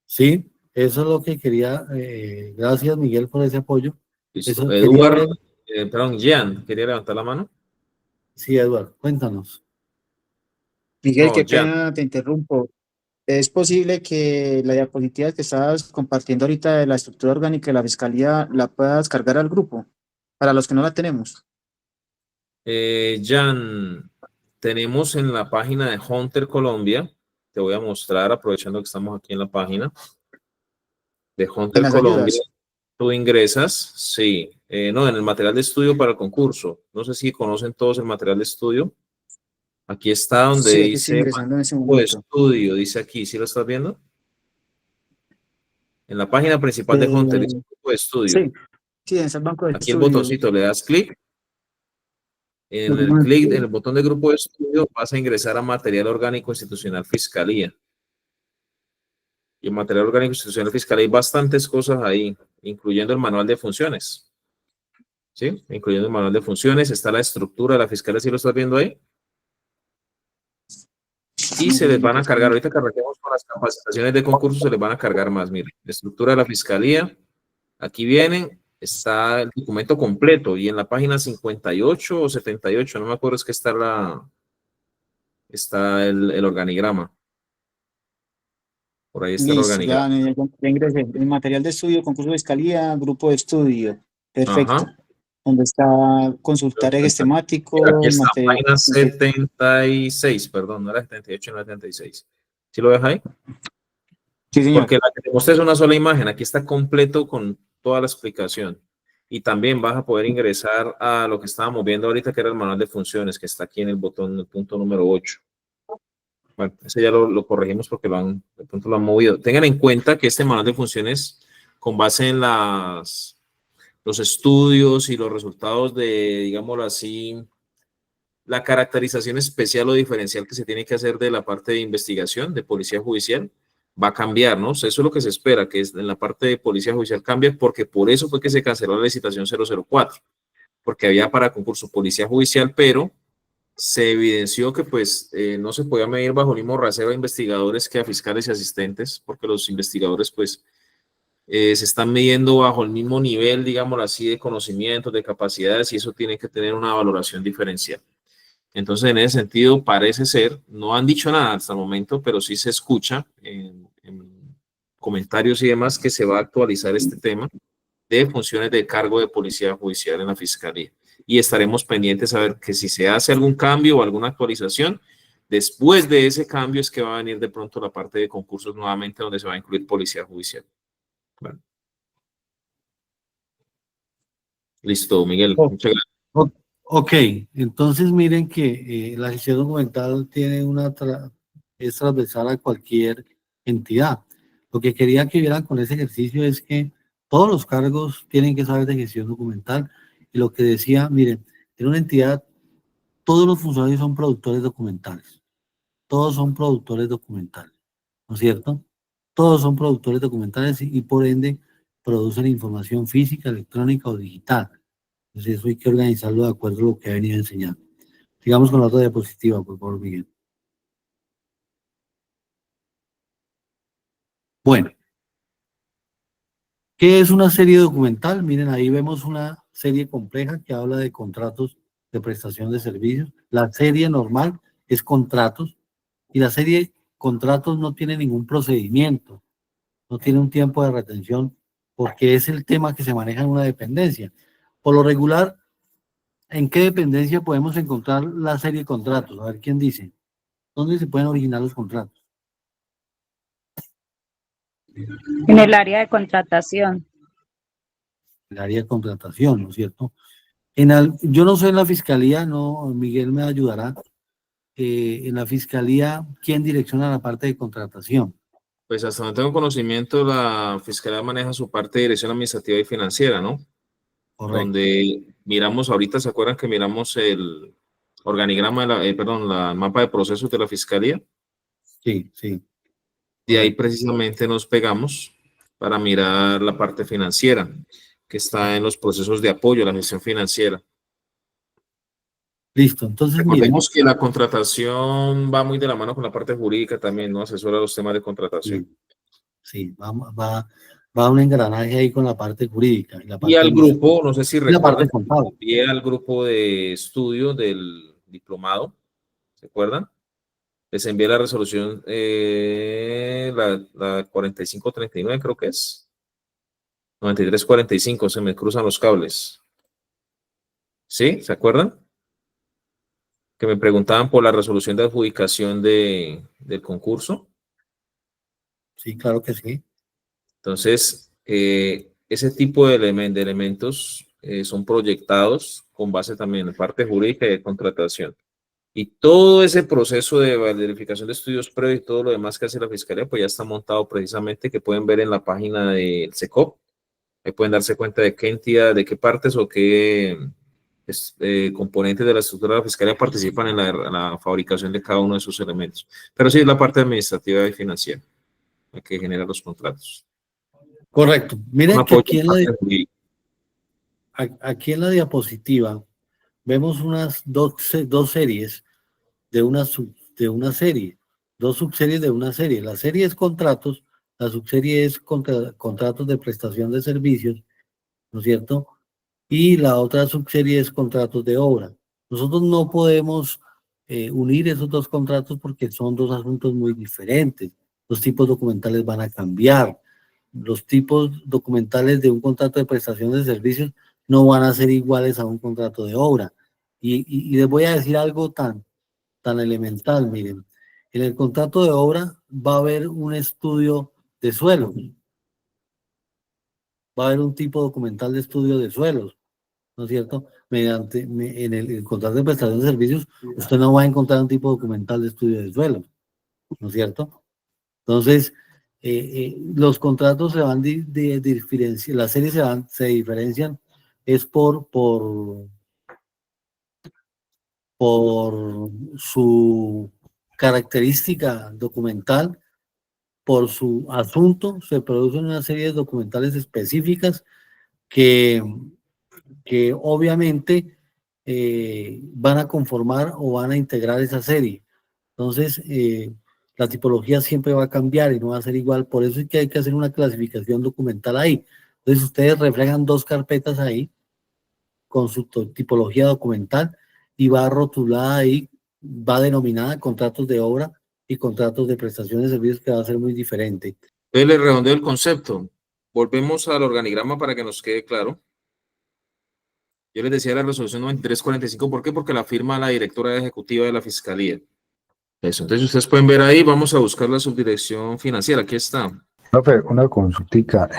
sí, eso es lo que quería. Gracias, Miguel, por ese apoyo. Listo. Eso quería Eduardo, ver. perdón, Jean, ¿quería levantar la mano? Sí, Eduardo, cuéntanos. Miguel, No, qué Jean. pena, te interrumpo. ¿Es posible que la diapositiva que estabas compartiendo ahorita de la estructura orgánica de la fiscalía la puedas cargar al grupo? Para los que no la tenemos. Jean, tenemos en la página de Hunter Colombia, te voy a mostrar, aprovechando que estamos aquí en la página de ¿Te Hunter ¿Las Colombia, ayudas? tú ingresas, sí, no, en el material de estudio para el concurso. No sé si conocen todos el material de estudio. Aquí está donde Sí, aquí estoy dice ingresando en ese grupo de momento. estudio, dice aquí, ¿sí lo estás viendo? En la página principal de Hunter dice grupo de estudio. Sí, sí, en ese banco de Aquí el estudio. botoncito, le das clic. En el clic, en el botón de grupo de estudio, vas a ingresar a material orgánico institucional fiscalía. Y en material orgánico institucional fiscalía hay bastantes cosas ahí, incluyendo el manual de funciones. ¿Sí? Incluyendo el manual de funciones, está la estructura de la fiscalía, ¿sí lo estás viendo ahí? Y se les van a cargar, ahorita que arranquemos con las capacitaciones de concurso, se les van a cargar más, miren. Estructura de la fiscalía, aquí vienen, está el documento completo y en la página 58 o 78, no me acuerdo, es que está el organigrama. Por ahí está el Listo, organigrama. ya ingresé. El material de estudio, concurso de fiscalía, grupo de estudio. Perfecto. Ajá. Donde está consultar ejes Aquí temáticos, está, material. página 76, perdón, no era 78, no era 76. ¿Sí lo ves ahí? Sí, señor. Porque la que te mostré es una sola imagen, aquí está completo con toda la explicación. Y también vas a poder ingresar a lo que estábamos viendo ahorita, que era el manual de funciones, que está aquí en el botón, el punto número 8. Bueno, ese ya lo corregimos porque de pronto lo han movido. Tengan en cuenta que este manual de funciones, con base en los estudios y los resultados de, digámoslo así, la caracterización especial o diferencial que se tiene que hacer de la parte de investigación, de policía judicial, va a cambiar, ¿no? Eso es lo que se espera, que en la parte de policía judicial cambie, porque por eso fue que se canceló la licitación 004, porque había para concurso policía judicial, pero se evidenció que pues no se podía medir bajo el mismo rasero a investigadores que a fiscales y asistentes, porque los investigadores pues se están midiendo bajo el mismo nivel, digámoslo así, de conocimientos, de capacidades, y eso tiene que tener una valoración diferencial. Entonces, en ese sentido, parece ser, no han dicho nada hasta el momento, pero sí se escucha en comentarios y demás que se va a actualizar este tema de funciones de cargo de policía judicial en la fiscalía. Y estaremos pendientes a ver que si se hace algún cambio o alguna actualización, después de ese cambio es que va a venir de pronto la parte de concursos nuevamente donde se va a incluir policía judicial. Bueno. Listo, Miguel. Oh. Muchas gracias. Ok, entonces miren que la gestión documental tiene es transversal a cualquier entidad. Lo que quería que vieran con ese ejercicio es que todos los cargos tienen que saber de gestión documental. Y lo que decía, miren, en una entidad todos los funcionarios son productores documentales. Todos son productores documentales, ¿no es cierto? Todos son productores documentales y por ende producen información física, electrónica o digital. Entonces eso hay que organizarlo de acuerdo a lo que ha venido enseñando. Sigamos con la otra diapositiva, por favor, Miguel. Bueno, ¿qué es una serie documental? Miren, ahí vemos una serie compleja que habla de contratos de prestación de servicios. La serie normal es contratos y la serie contratos no tiene ningún procedimiento, no tiene un tiempo de retención porque es el tema que se maneja en una dependencia. Por lo regular, ¿en qué dependencia podemos encontrar la serie de contratos? A ver, ¿quién dice? ¿Dónde se pueden originar los contratos? En el área de contratación. El área de contratación, ¿no es cierto? Yo no sé en la fiscalía, no, Miguel me ayudará. En la fiscalía, ¿quién direcciona la parte de contratación? Pues hasta donde tengo conocimiento, la Fiscalía maneja su parte de dirección administrativa y financiera, ¿no? Correcto. Donde miramos, ahorita se acuerdan que miramos el organigrama, perdón, el mapa de procesos de la Fiscalía. Sí, sí. De ahí precisamente nos pegamos para mirar la parte financiera, que está en los procesos de apoyo a la gestión financiera. Listo, entonces recordemos que la contratación va muy de la mano con la parte jurídica también, ¿no? Asesora los temas de contratación. Sí, va un engranaje ahí con la parte jurídica. Y al grupo, no sé si recuerdan, envié al grupo de estudio del diplomado, ¿se acuerdan? Les envié la resolución, la 4539 creo que es. 9345, se me cruzan los cables. ¿Sí? ¿Se acuerdan? Que me preguntaban por la resolución de adjudicación del concurso. Sí, claro que sí. Entonces, ese tipo de elementos son proyectados con base también en parte jurídica y de contratación. Y todo ese proceso de verificación de estudios previos y todo lo demás que hace la Fiscalía, pues ya está montado precisamente, que pueden ver en la página del SECOP. Ahí pueden darse cuenta de qué entidad, de qué partes o qué componentes de la estructura de la Fiscalía participan en la fabricación de cada uno de esos elementos. Pero sí es la parte administrativa y financiera la que genera los contratos. Correcto. Miren que aquí en la diapositiva vemos dos series de una serie, dos subseries de una serie. La serie es contratos, la subserie es contratos de prestación de servicios, ¿no es cierto? Y la otra subserie es contratos de obra. Nosotros no podemos unir esos dos contratos porque son dos asuntos muy diferentes. Los tipos documentales van a cambiar. Los tipos documentales de un contrato de prestación de servicios no van a ser iguales a un contrato de obra. Y les voy a decir algo tan elemental, miren. En el contrato de obra va a haber un estudio de suelo. Va a haber un tipo documental de estudio de suelos, ¿no es cierto? En el contrato de prestación de servicios, usted no va a encontrar un tipo documental de estudio de suelos, ¿no es cierto? Entonces, los contratos se van diferenciar, las series se diferencian es por su característica documental, por su asunto, se producen una serie de documentales específicas que obviamente van a conformar o van a integrar esa serie. Entonces, la tipología siempre va a cambiar y no va a ser igual. Por eso es que hay que hacer una clasificación documental ahí. Entonces, ustedes reflejan dos carpetas ahí con su tipología documental y va rotulada ahí, va denominada contratos de obra y contratos de prestación de servicios, que va a ser muy diferente. Entonces, le redondeo el concepto. Volvemos al organigrama para que nos quede claro. Yo les decía la resolución 9345, ¿por qué? Porque la firma la directora ejecutiva de la Fiscalía. Eso, entonces ustedes pueden ver ahí, vamos a buscar la subdirección financiera, aquí está. Profe, una consultica.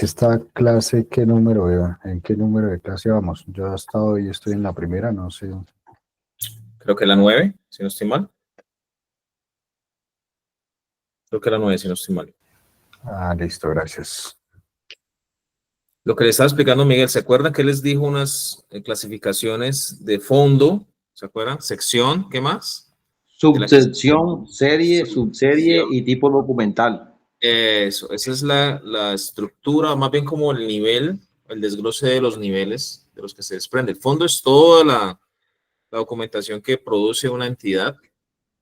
esta clase, ¿qué número era? ¿En qué número de clase vamos? Yo hasta hoy estoy en la primera, no sé. Creo que la 9, si no estoy mal. Creo que la 9, si no estoy mal. Ah, listo, gracias. Lo que le estaba explicando Miguel, ¿se acuerdan que les dijo unas clasificaciones de fondo? ¿Se acuerdan? Sección, ¿qué más? Subsección, serie, subserie y tipo documental. Eso, esa es la estructura, más bien como el nivel, el desglose de los niveles de los que se desprende. El fondo es toda la documentación que produce una entidad.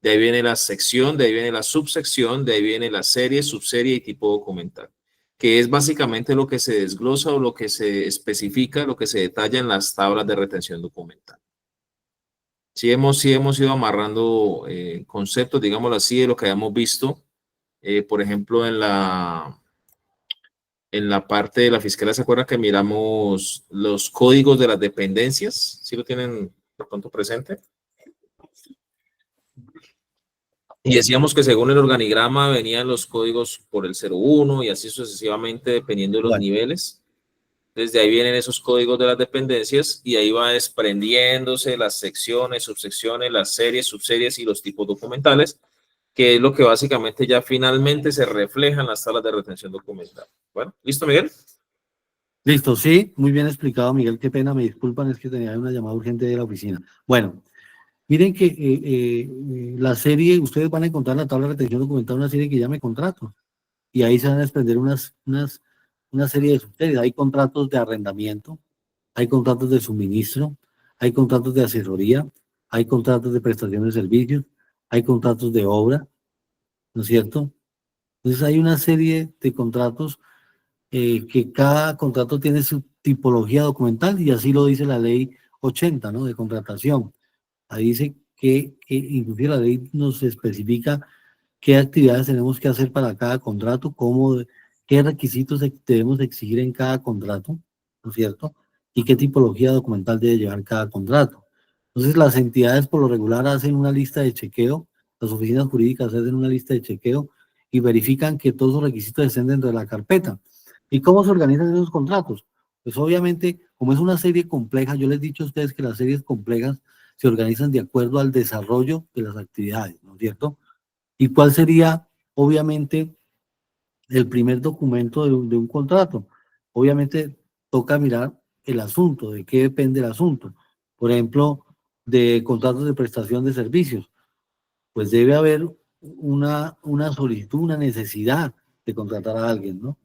De ahí viene la sección, de ahí viene la subsección, de ahí viene la serie, subserie y tipo documental, que es básicamente lo que se desglosa o lo que se especifica, lo que se detalla en las tablas de retención documental. Sí hemos ido amarrando conceptos, digámoslo así, de lo que habíamos visto, por ejemplo, en la parte de la fiscalía. ¿Se acuerdan que miramos los códigos de las dependencias? ¿Sí lo tienen de pronto presente? Y decíamos que según el organigrama venían los códigos por el 01 y así sucesivamente dependiendo de los niveles. Desde ahí vienen esos códigos de las dependencias y ahí va desprendiéndose las secciones, subsecciones, las series, subseries y los tipos documentales, que es lo que básicamente ya finalmente se refleja en las salas de retención documental. Bueno, ¿listo, Miguel? Listo, sí, muy bien explicado, Miguel, qué pena, me disculpan, es que tenía una llamada urgente de la oficina. Bueno, miren que la serie, ustedes van a encontrar en la tabla de retención documental una serie que llame contratos, y ahí se van a desprender una serie de subseries. Hay contratos de arrendamiento, hay contratos de suministro, hay contratos de asesoría, hay contratos de prestación de servicios, hay contratos de obra, ¿no es cierto? Entonces hay una serie de contratos que cada contrato tiene su tipología documental y así lo dice la ley 80, ¿no? De contratación. Ahí dice que inclusive la ley nos especifica qué actividades tenemos que hacer para cada contrato, qué requisitos debemos exigir en cada contrato, ¿no es cierto? Y qué tipología documental debe llevar cada contrato. Entonces, las entidades por lo regular hacen una lista de chequeo, las oficinas jurídicas hacen una lista de chequeo y verifican que todos los requisitos estén dentro de la carpeta. ¿Y cómo se organizan esos contratos? Pues obviamente, como es una serie compleja, yo les he dicho a ustedes que las series complejas se organizan de acuerdo al desarrollo de las actividades, ¿no es cierto? ¿Y cuál sería, obviamente, el primer documento de un contrato? Obviamente, toca mirar el asunto, de qué depende el asunto. Por ejemplo, de contratos de prestación de servicios, pues debe haber una solicitud, una necesidad de contratar a alguien, ¿no?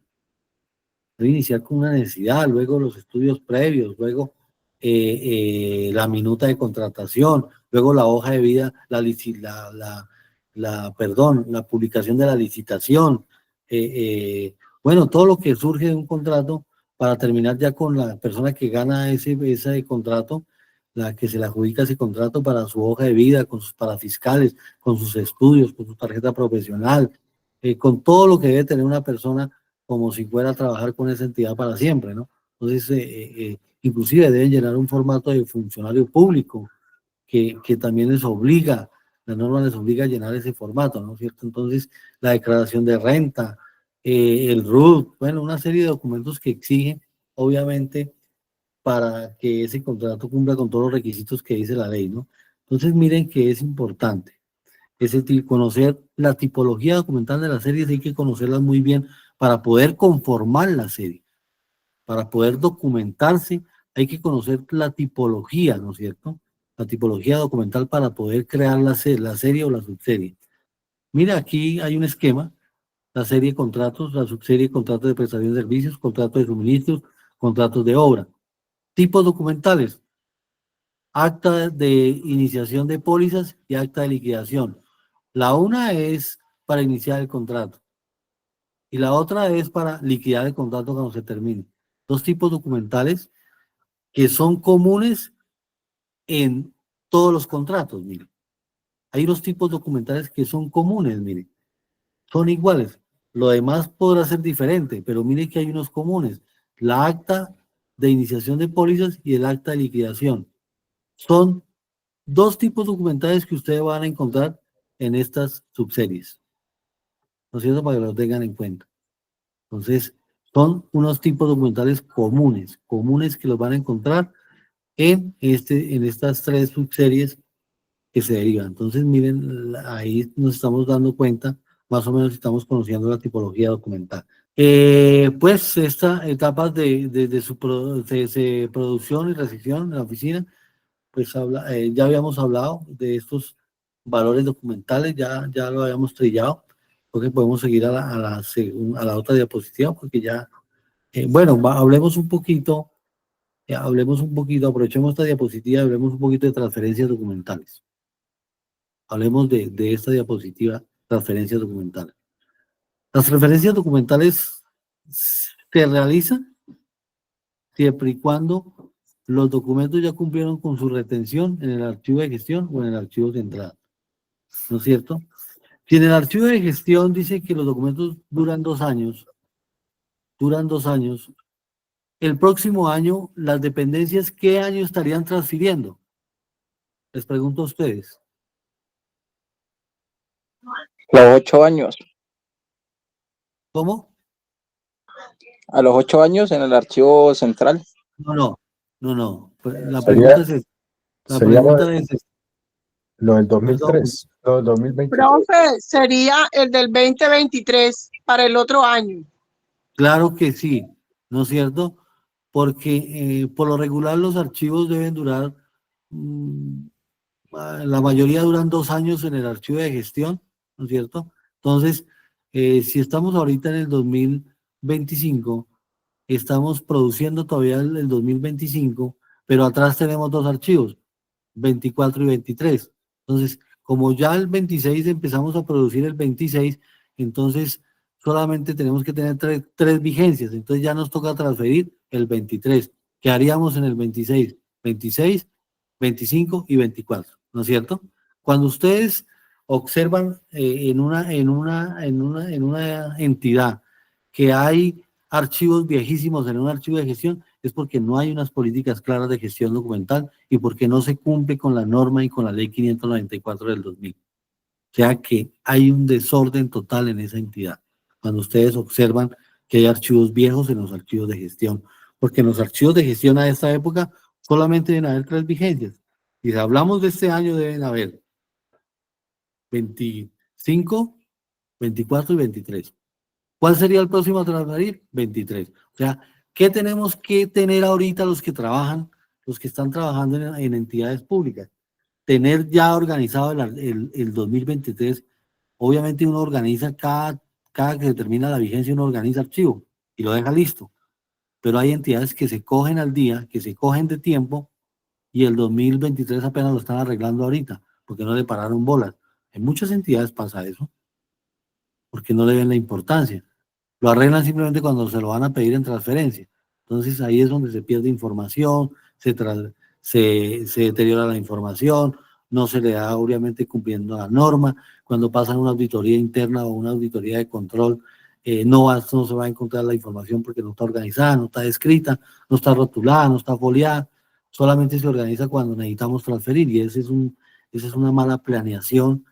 Debe iniciar con una necesidad, luego los estudios previos, luego la minuta de contratación, luego la hoja de vida, la publicación de la licitación, bueno, todo lo que surge de un contrato para terminar ya con la persona que gana ese contrato, la que se le adjudica ese contrato para su hoja de vida, con sus parafiscales, con sus estudios, con su tarjeta profesional, con todo lo que debe tener una persona como si fuera a trabajar con esa entidad para siempre, ¿no? Entonces, inclusive deben llenar un formato de funcionario público que también les obliga, la norma les obliga a llenar ese formato, ¿no es cierto? Entonces, la declaración de renta, el RUT, bueno, una serie de documentos que exigen, obviamente, para que ese contrato cumpla con todos los requisitos que dice la ley, ¿no? Entonces, miren que es importante conocer la tipología documental de las series, hay que conocerlas muy bien para poder conformar la serie, para poder documentarse, hay que conocer la tipología, ¿no es cierto? La tipología documental para poder crear la serie o la subserie. Mira, aquí hay un esquema, la serie de contratos, la subserie contratos de prestación de servicios, contratos de suministros, contratos de obra. Tipos documentales, acta de iniciación de pólizas y acta de liquidación. La una es para iniciar el contrato y la otra es para liquidar el contrato cuando se termine. Dos tipos documentales que son comunes en todos los contratos, mire. Hay unos tipos documentales que son comunes, mire. Son iguales. Lo demás podrá ser diferente, pero mire que hay unos comunes. La acta de iniciación de pólizas y el acta de liquidación. Son dos tipos documentales que ustedes van a encontrar en estas subseries. ¿No es cierto? Para que lo tengan en cuenta. Entonces, Son unos tipos documentales comunes que los van a encontrar en estas 3 subseries que se derivan. Entonces, miren, ahí nos estamos dando cuenta, más o menos estamos conociendo la tipología documental. Pues estas etapas de su producción y recepción en la oficina, pues ya habíamos hablado de estos valores documentales, ya lo habíamos trillado, porque podemos seguir a la otra diapositiva, porque ya, bueno, hablemos un poquito, aprovechemos esta diapositiva, hablemos un poquito de transferencias documentales. Hablemos de esta diapositiva, transferencias documentales. Las transferencias documentales se realizan siempre y cuando los documentos ya cumplieron con su retención en el archivo de gestión o en el archivo central, ¿no es cierto? Si en el archivo de gestión dice que los documentos duran 2 años, el próximo año, las dependencias, ¿qué año estarían transfiriendo? Les pregunto a ustedes. Los 8 años. ¿Cómo? A los 8 años en el archivo central. No. Pues la Sería- pregunta es sería esta. lo del 2003, lo del 2023. Profe, sería el del 2023 para el otro año. Claro que sí, ¿no es cierto? Porque por lo regular los archivos deben durar, la mayoría duran 2 años en el archivo de gestión, ¿no es cierto? Entonces, si estamos ahorita en el 2025, estamos produciendo todavía el 2025, pero atrás tenemos 2 archivos, 24 y 23. Entonces, como ya el 26 empezamos a producir el 26, entonces solamente tenemos que tener 3 vigencias, entonces ya nos toca transferir el 23. ¿Qué haríamos en el 26? 26, 25 y 24, ¿no es cierto? Cuando ustedes observan en una entidad que hay archivos viejísimos en un archivo de gestión, es porque no hay unas políticas claras de gestión documental y porque no se cumple con la norma y con la ley 594 del 2000. O sea que hay un desorden total en esa entidad. Cuando ustedes observan que hay archivos viejos en los archivos de gestión, porque en los archivos de gestión a esta época solamente deben haber 3 vigencias. Y si hablamos de este año deben haber 25, 24 y 23. ¿Cuál sería el próximo a transferir? 23. O sea, ¿qué tenemos que tener ahorita los que están trabajando en entidades públicas? Tener ya organizado el 2023. Obviamente uno organiza cada que se termina la vigencia, uno organiza archivo y lo deja listo. Pero hay entidades que se cogen al día, que se cogen de tiempo y el 2023 apenas lo están arreglando ahorita, porque no le pararon bolas. En muchas entidades pasa eso, porque no le ven la importancia. Lo arreglan simplemente cuando se lo van a pedir en transferencia. Entonces ahí es donde se pierde información, se deteriora la información, no se le da obviamente cumpliendo la norma. Cuando pasan una auditoría interna o una auditoría de control, no se va a encontrar la información porque no está organizada, no está escrita, no está rotulada, no está foliada. Solamente se organiza cuando necesitamos transferir y esa es una mala planeación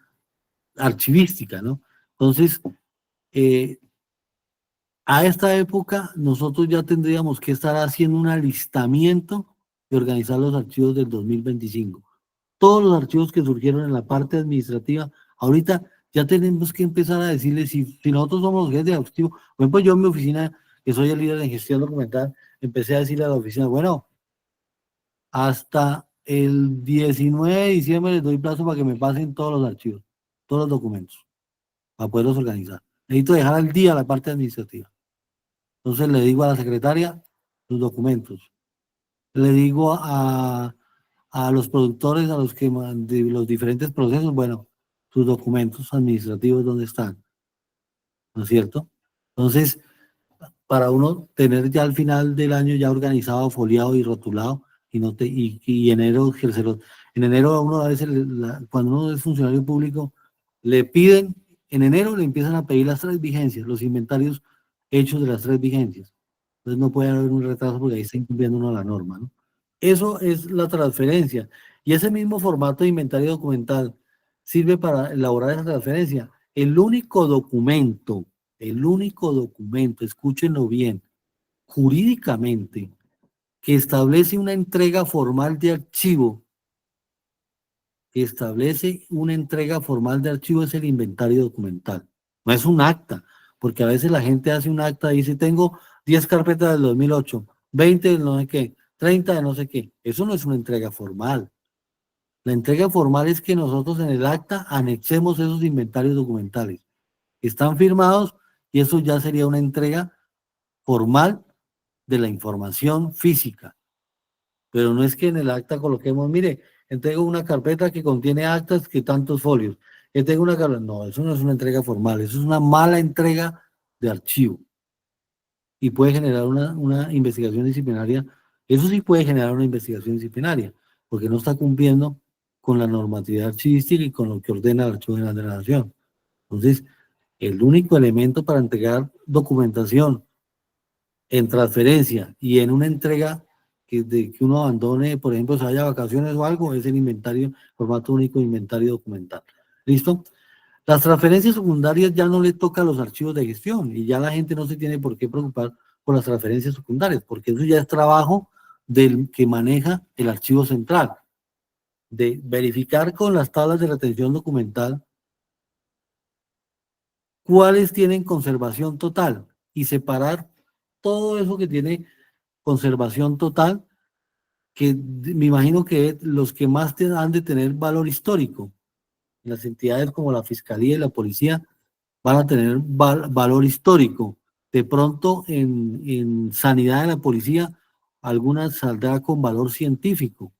archivística, ¿no? Entonces, a esta época nosotros ya tendríamos que estar haciendo un alistamiento y organizar los archivos del 2025. Todos los archivos que surgieron en la parte administrativa, ahorita ya tenemos que empezar a decirles, si nosotros somos los jefes de archivo, por ejemplo, yo en mi oficina, que soy el líder de gestión documental, empecé a decirle a la oficina, bueno, hasta el 19 de diciembre les doy plazo para que me pasen todos los archivos, todos los documentos, para poderlos organizar. Necesito dejar al día la parte administrativa. Entonces le digo a la secretaria los documentos. Le digo a los productores, a los que de los diferentes procesos, bueno, sus documentos administrativos, ¿dónde están? ¿No es cierto? Entonces, para uno tener ya al final del año ya organizado, foliado y rotulado, y enero, en enero a uno a veces, cuando uno es funcionario público, le piden, en enero le empiezan a pedir las 3 vigencias, los inventarios hechos de las 3 vigencias. Entonces no puede haber un retraso porque ahí está incumpliendo uno la norma, ¿no? Eso es la transferencia. Y ese mismo formato de inventario documental sirve para elaborar esa transferencia. El único documento, escúchenlo bien, jurídicamente que establece una entrega formal de archivo, es el inventario documental. No es un acta, porque a veces la gente hace un acta y dice, tengo 10 carpetas del 2008, 20 de no sé qué, 30 de no sé qué. Eso no es una entrega formal. La entrega formal es que nosotros en el acta anexemos esos inventarios documentales. Están firmados y eso ya sería una entrega formal de la información física. Pero no es que en el acta coloquemos, mire, entrego una carpeta que contiene actas que tantos folios. Tengo una carpeta. No, eso no es una entrega formal, eso es una mala entrega de archivo. Y puede generar una investigación disciplinaria. Eso sí puede generar una investigación disciplinaria, porque no está cumpliendo con la normatividad archivística y con lo que ordena el Archivo General de la Nación. Entonces, el único elemento para entregar documentación en transferencia y en una entrega que uno abandone, por ejemplo, se vaya a vacaciones o algo, es el inventario, formato único de inventario documental. ¿Listo? Las transferencias secundarias ya no le toca a los archivos de gestión y ya la gente no se tiene por qué preocupar por las transferencias secundarias, porque eso ya es trabajo del que maneja el archivo central, de verificar con las tablas de retención documental cuáles tienen conservación total y separar todo eso que tiene conservación total, que me imagino que los que más han de tener valor histórico. Las entidades como la Fiscalía y la Policía van a tener valor histórico. De pronto en sanidad de la policía, algunas saldrá con valor científico,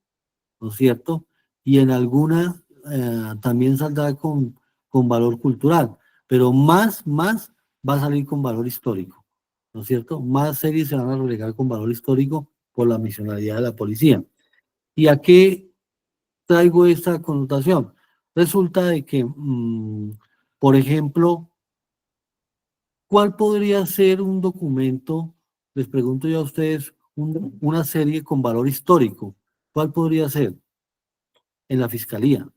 ¿no es cierto? Y en alguna también saldrá con valor cultural, pero más va a salir con valor histórico, ¿no es cierto? Más series se van a relegar con valor histórico por la misionalidad de la policía. ¿Y a qué traigo esta connotación? Resulta de que, por ejemplo, ¿cuál podría ser un documento? Les pregunto yo a ustedes, una serie con valor histórico. ¿Cuál podría ser? En la Fiscalía.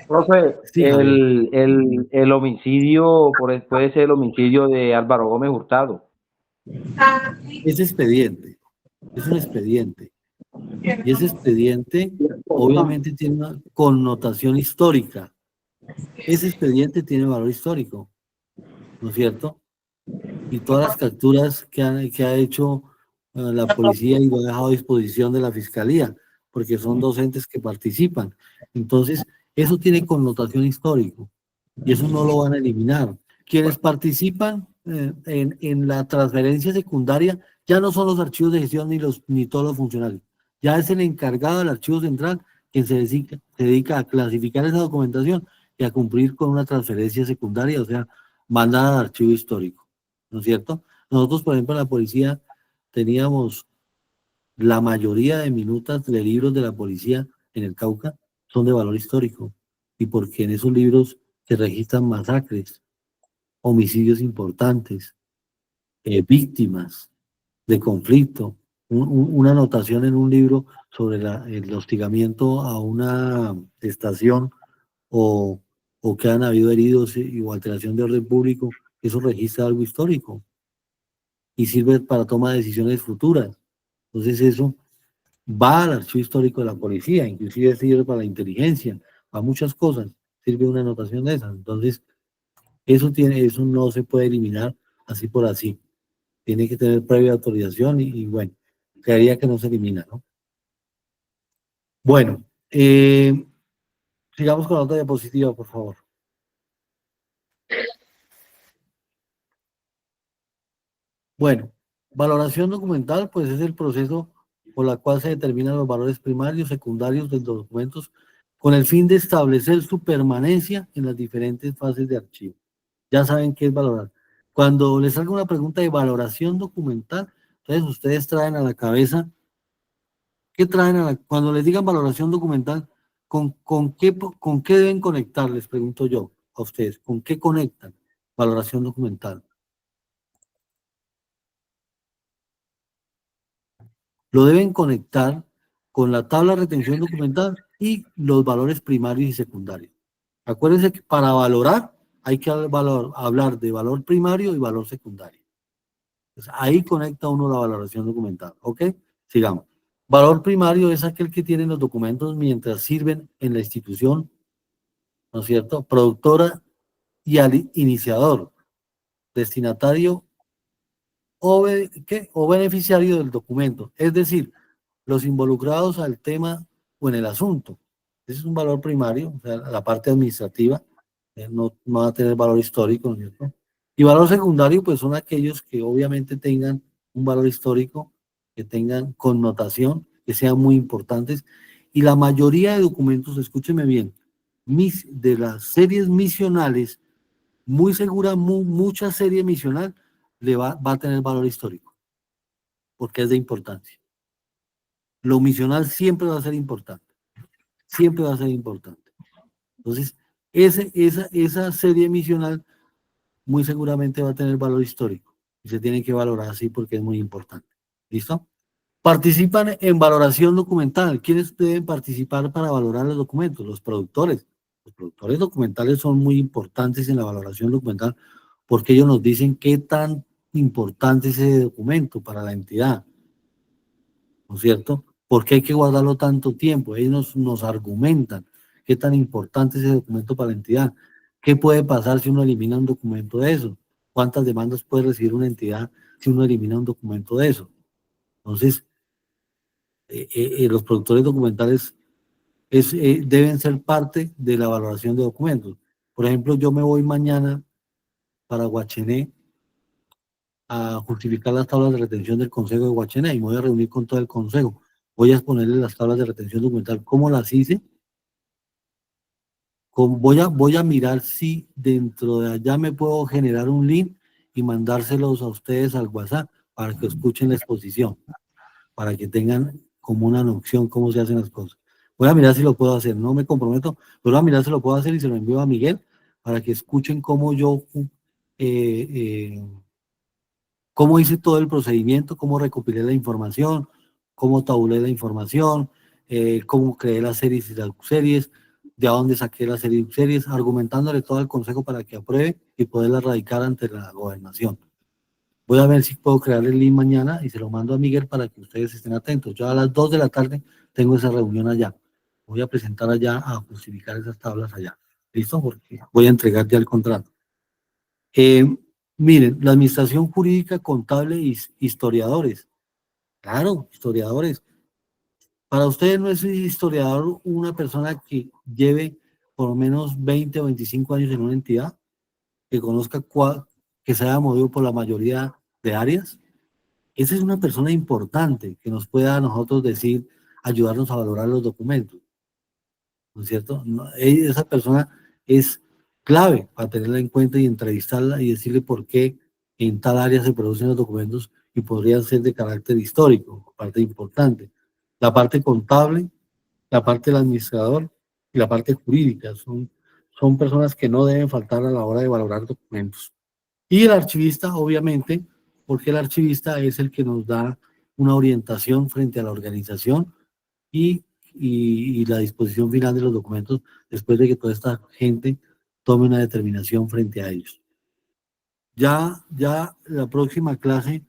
Profe, Sí, Javier. el homicidio, puede ser el homicidio de Álvaro Gómez Hurtado. Ese expediente, es un expediente. Y ese expediente obviamente tiene una connotación histórica. Ese expediente tiene valor histórico, ¿no es cierto? Y todas las capturas que ha hecho la policía y lo ha dejado a disposición de la fiscalía, porque son docentes que participan. Entonces, eso tiene connotación histórica y eso no lo van a eliminar. Quienes participan en la transferencia secundaria ya no son los archivos de gestión ni todos los funcionarios. Ya es el encargado del archivo central quien se dedica a clasificar esa documentación y a cumplir con una transferencia secundaria, o sea, mandada al archivo histórico, ¿no es cierto? Nosotros, por ejemplo, en la policía teníamos la mayoría de minutas de libros de la policía en el Cauca son de valor histórico, y porque en esos libros se registran masacres, homicidios importantes, víctimas de conflicto, una anotación en un libro sobre el hostigamiento a una estación o, o que han habido heridos o alteración de orden público, eso registra algo histórico y sirve para toma de decisiones futuras. Entonces eso va al archivo histórico de la policía, inclusive sirve para la inteligencia, para muchas cosas, sirve una anotación de esas. Entonces, eso no se puede eliminar así por así. Tiene que tener previa autorización y bueno, creería que no se elimina, ¿no? Bueno, sigamos con la otra diapositiva, por favor. Bueno, valoración documental, pues es el proceso por la cual se determinan los valores primarios, secundarios de los documentos con el fin de establecer su permanencia en las diferentes fases de archivo. Ya saben qué es valorar. Cuando les salga una pregunta de valoración documental, entonces ustedes traen a la cabeza, ¿qué traen cuando les digan valoración documental, con qué deben conectar? Les pregunto yo a ustedes, ¿con qué conectan valoración documental? Lo deben conectar con la tabla de retención documental y los valores primarios y secundarios. Acuérdense que para valorar hay que hablar de valor primario y valor secundario. Entonces, ahí conecta uno la valoración documental. ¿Ok? Sigamos. Valor primario es aquel que tienen los documentos mientras sirven en la institución, ¿no es cierto?, productora y al iniciador, destinatario o beneficiario del documento, es decir, los involucrados al tema o en el asunto. Ese es un valor primario, o sea, la parte administrativa, no va a tener valor histórico, ¿no es cierto? Y valor secundario, pues son aquellos que obviamente tengan un valor histórico, que tengan connotación, que sean muy importantes. Y la mayoría de documentos, escúcheme bien, de las series misionales, muy segura, mucha serie misional va a tener valor histórico, porque es de importancia. Lo misional siempre va a ser importante, siempre va a ser importante. Entonces, esa serie misional muy seguramente va a tener valor histórico y se tiene que valorar así porque es muy importante. ¿Listo? Participan en valoración documental. ¿Quiénes deben participar para valorar los documentos? Los productores. Los productores documentales son muy importantes en la valoración documental porque ellos nos dicen qué tan importante es ese documento para la entidad, ¿no es cierto? ¿Por qué hay que guardarlo tanto tiempo? Ellos nos argumentan qué tan importante es ese documento para la entidad. ¿Qué puede pasar si uno elimina un documento de eso? ¿Cuántas demandas puede recibir una entidad si uno elimina un documento de eso? Entonces, los productores documentales deben ser parte de la valoración de documentos. Por ejemplo, yo me voy mañana para Guachené a justificar las tablas de retención del Consejo de Guachené y me voy a reunir con todo el Consejo. Voy a exponerles las tablas de retención documental, cómo las hice. Voy a mirar si dentro de allá me puedo generar un link y mandárselos a ustedes al WhatsApp para que escuchen la exposición, para que tengan como una noción cómo se hacen las cosas. Voy a mirar si lo puedo hacer, no me comprometo, pero voy a mirar si lo puedo hacer y se lo envío a Miguel para que escuchen cómo yo, cómo hice todo el procedimiento, cómo recopilé la información, cómo tabulé la información, cómo creé las series y las series, de dónde saqué las series y series, argumentándole todo al Consejo para que apruebe y poderla radicar ante la gobernación. Voy a ver si puedo crear el link mañana y se lo mando a Miguel para que ustedes estén atentos. Yo a las 2 de la tarde tengo esa reunión allá. Voy a presentar allá a justificar esas tablas allá. ¿Listo? Porque voy a entregar ya el contrato. Miren, la administración jurídica, contable y historiadores. Claro, historiadores. Para ustedes no es historiador una persona que lleve por lo menos 20 o 25 años en una entidad, que conozca que se haya movido por la mayoría de áreas. Esa es una persona importante que nos pueda a nosotros decir, ayudarnos a valorar los documentos. ¿No es cierto? Esa persona es clave para tenerla en cuenta y entrevistarla y decirle por qué en tal área se producen los documentos y podrían ser de carácter histórico, parte importante. La parte contable, la parte del administrador y la parte jurídica son personas que no deben faltar a la hora de valorar documentos. Y el archivista, obviamente, porque el archivista es el que nos da una orientación frente a la organización y la disposición final de los documentos después de que toda esta gente tome una determinación frente a ellos. Ya la próxima clase,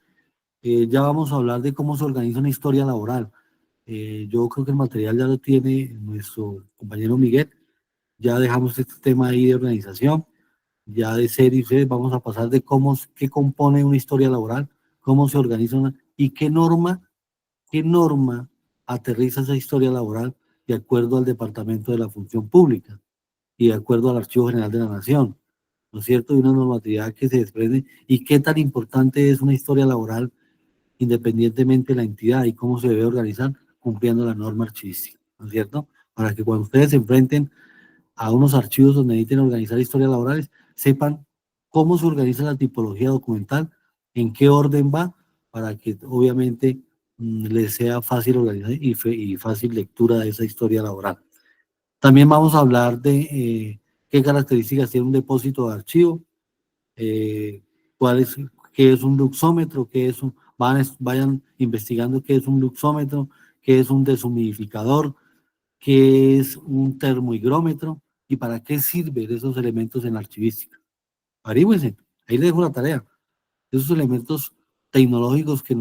ya vamos a hablar de cómo se organiza una historia laboral. Yo creo que el material ya lo tiene nuestro compañero Miguel. Ya dejamos este tema ahí de organización. Ya de series, vamos a pasar de qué compone una historia laboral, cómo se organiza y qué norma aterriza esa historia laboral de acuerdo al Departamento de la Función Pública y de acuerdo al Archivo General de la Nación, ¿no es cierto? Y una normatividad que se desprende y qué tan importante es una historia laboral independientemente de la entidad y cómo se debe organizar cumpliendo la norma archivística, ¿no es cierto? Para que cuando ustedes se enfrenten a unos archivos donde necesiten organizar historias laborales, sepan cómo se organiza la tipología documental, en qué orden va, para que obviamente les sea fácil organizar y fácil lectura de esa historia laboral. También vamos a hablar de qué características tiene un depósito de archivo, qué es un luxómetro, vayan investigando qué es un luxómetro, qué es un deshumidificador, qué es un termohigrómetro y para qué sirven esos elementos en la archivística. Averígüense, ahí les dejo la tarea. Esos elementos tecnológicos que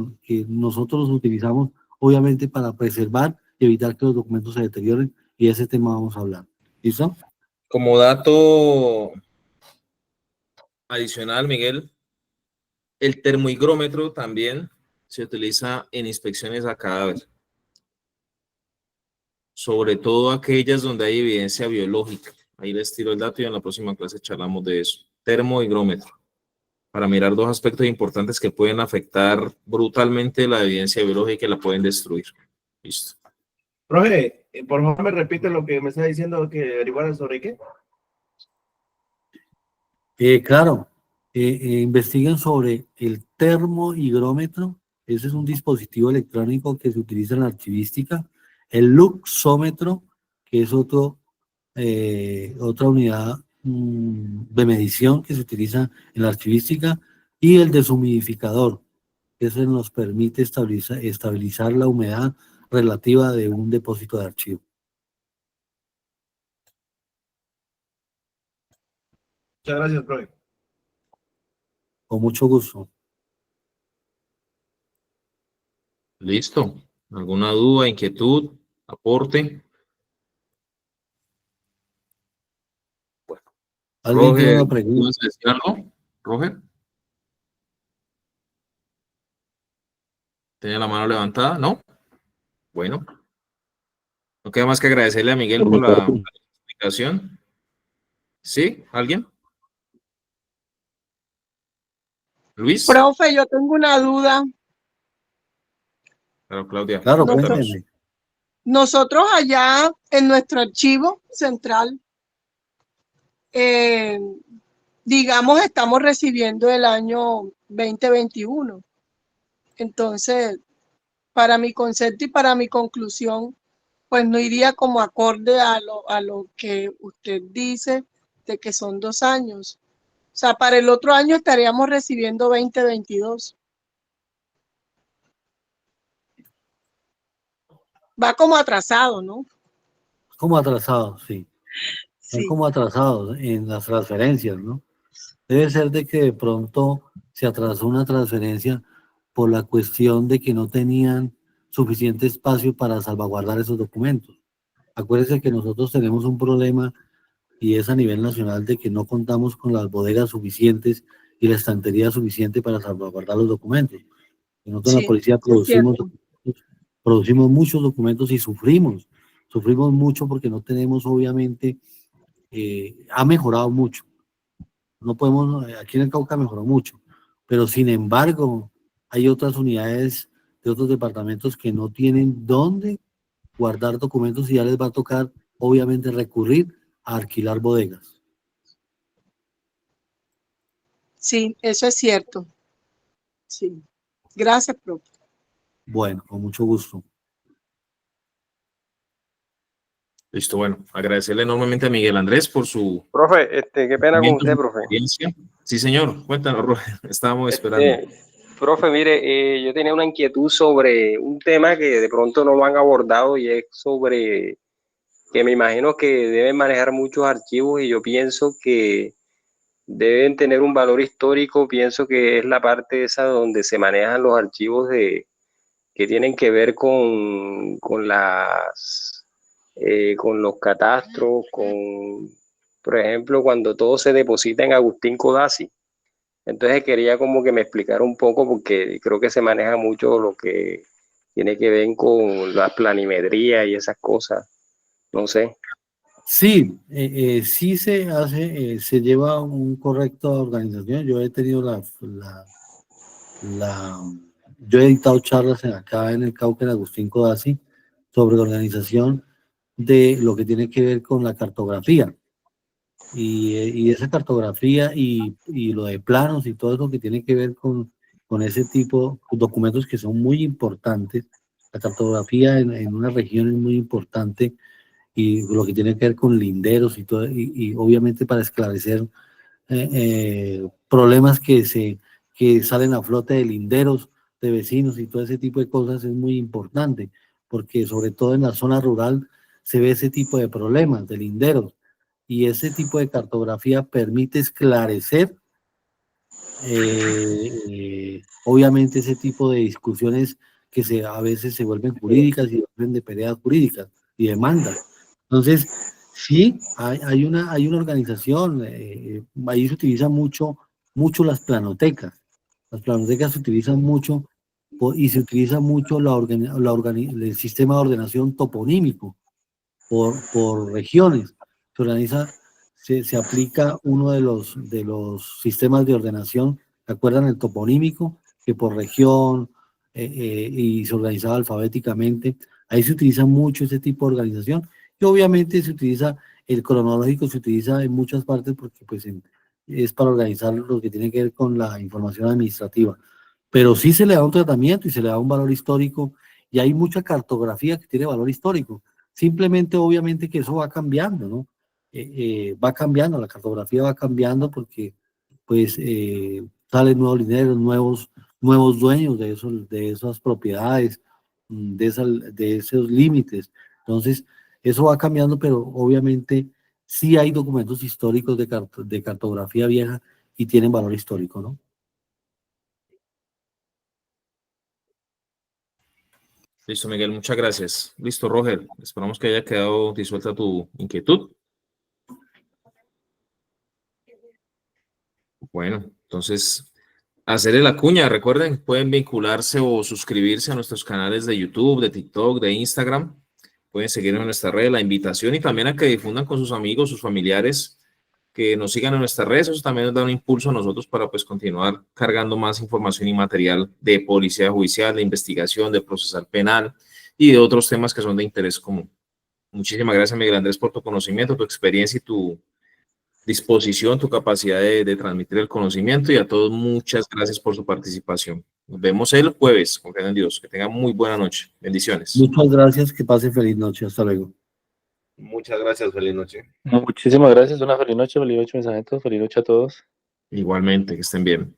nosotros utilizamos, obviamente, para preservar y evitar que los documentos se deterioren, y de ese tema vamos a hablar. ¿Listo? Como dato adicional, Miguel, el termohigrómetro también se utiliza en inspecciones a cadáver, sobre todo aquellas donde hay evidencia biológica. Ahí les tiro el dato y en la próxima clase charlamos de eso. Termohigrómetro, para mirar dos aspectos importantes que pueden afectar brutalmente la evidencia biológica y la pueden destruir. Listo. Profe, por favor me repite lo que me está diciendo que averiguaran sobre qué. Claro, investiguen sobre el termohigrómetro. Ese es un dispositivo electrónico que se utiliza en la archivística. El luxómetro, que es otra unidad de medición que se utiliza en la archivística, y el deshumidificador, que eso nos permite estabilizar la humedad relativa de un depósito de archivo. Muchas gracias, profe. Con mucho gusto. Listo. ¿Alguna duda, inquietud, aporte? Bueno. ¿Alguien tiene Roger, una pregunta? ¿puedes decir algo? Roger. ¿Tenía la mano levantada? ¿No? Bueno. No queda más que agradecerle a Miguel por la explicación. ¿Sí? ¿Alguien? Luis. Profe, yo tengo una duda. Claro, Claudia. Claro, cuéntanos. cuénteme. Nosotros allá en nuestro archivo central, digamos, estamos recibiendo el año 2021. Entonces, para mi concepto y para mi conclusión, pues no iría como acorde a lo que usted dice de que son 2 años. O sea, para el otro año estaríamos recibiendo 2022. Va como atrasado, ¿no? Como atrasados, sí. Son Sí. como atrasados en las transferencias, ¿no? Debe ser de que de pronto se atrasó una transferencia por la cuestión de que no tenían suficiente espacio para salvaguardar esos documentos. Acuérdense que nosotros tenemos un problema y es a nivel nacional de que no contamos con las bodegas suficientes y la estantería suficiente para salvaguardar los documentos. Nosotros en la policía producimos muchos documentos y sufrimos mucho porque no tenemos, obviamente, ha mejorado mucho. No podemos, aquí en el Cauca mejoró mucho, pero sin embargo, hay otras unidades de otros departamentos que no tienen dónde guardar documentos y ya les va a tocar, obviamente, recurrir a alquilar bodegas. Sí, eso es cierto. Sí. Gracias, profe. Bueno, con mucho gusto. Listo, bueno, agradecerle enormemente a Miguel Andrés por su... Profe, qué pena con usted, profe. Sí, señor, cuéntanos, Roger, estábamos esperando. Profe, mire, yo tenía una inquietud sobre un tema que de pronto no lo han abordado y es sobre que me imagino que deben manejar muchos archivos y yo pienso que deben tener un valor histórico, pienso que es la parte esa donde se manejan los archivos que tienen que ver con los catastros, por ejemplo, cuando todo se deposita en Agustín Codazzi. Entonces quería como que me explicara un poco porque creo que se maneja mucho lo que tiene que ver con la planimetría y esas cosas. No sé. Sí, sí se hace, se lleva un correcto organización. Yo he tenido yo he dictado charlas acá en el Cauca, en Agustín Codazzi, sobre organización de lo que tiene que ver con la cartografía. Y esa cartografía y lo de planos y todo eso que tiene que ver con ese tipo de documentos que son muy importantes. La cartografía en una región es muy importante y lo que tiene que ver con linderos y todo, y obviamente para esclarecer problemas que salen a flote de linderos, de vecinos y todo ese tipo de cosas es muy importante, porque sobre todo en la zona rural se ve ese tipo de problemas, de linderos, y ese tipo de cartografía permite esclarecer, obviamente, ese tipo de discusiones que a veces se vuelven jurídicas y vuelven de peleas jurídicas y demandas. Entonces, sí, hay una organización, ahí se utiliza mucho las planotecas. Las planotecas se utilizan mucho y se utiliza mucho el sistema de ordenación toponímico por regiones. Se aplica uno de los sistemas de ordenación, ¿se acuerdan? El toponímico, que por región y se organizaba alfabéticamente. Ahí se utiliza mucho ese tipo de organización y obviamente se utiliza el cronológico, se utiliza en muchas partes porque pues es para organizar lo que tiene que ver con la información administrativa. Pero sí se le da un tratamiento y se le da un valor histórico y hay mucha cartografía que tiene valor histórico. Simplemente, obviamente, que eso va cambiando, ¿no? Va cambiando, la cartografía va cambiando porque, pues, salen nuevos lineros, nuevos dueños de esas propiedades, de esos límites. Entonces, eso va cambiando, pero obviamente sí hay documentos históricos de cartografía vieja y tienen valor histórico, ¿no? Listo, Miguel, muchas gracias. Listo, Roger, esperamos que haya quedado disuelta tu inquietud. Bueno, entonces, hacerle la cuña. Recuerden, pueden vincularse o suscribirse a nuestros canales de YouTube, de TikTok, de Instagram. Pueden seguirnos en nuestra red, la invitación y también a que difundan con sus amigos, sus familiares, que nos sigan en nuestras redes. Eso también nos da un impulso a nosotros para pues continuar cargando más información y material de policía judicial, de investigación, de procesal penal y de otros temas que son de interés común. Muchísimas gracias, Miguel Andrés, por tu conocimiento, tu experiencia y tu disposición, tu capacidad de transmitir el conocimiento, y a todos muchas gracias por su participación. Nos vemos el jueves, confíen en Dios. Que tengan muy buena noche. Bendiciones. Muchas gracias, que pase feliz noche. Hasta luego. Muchas gracias, feliz noche. Muchísimas gracias, una feliz noche, mensajito, feliz noche a todos. Igualmente, que estén bien.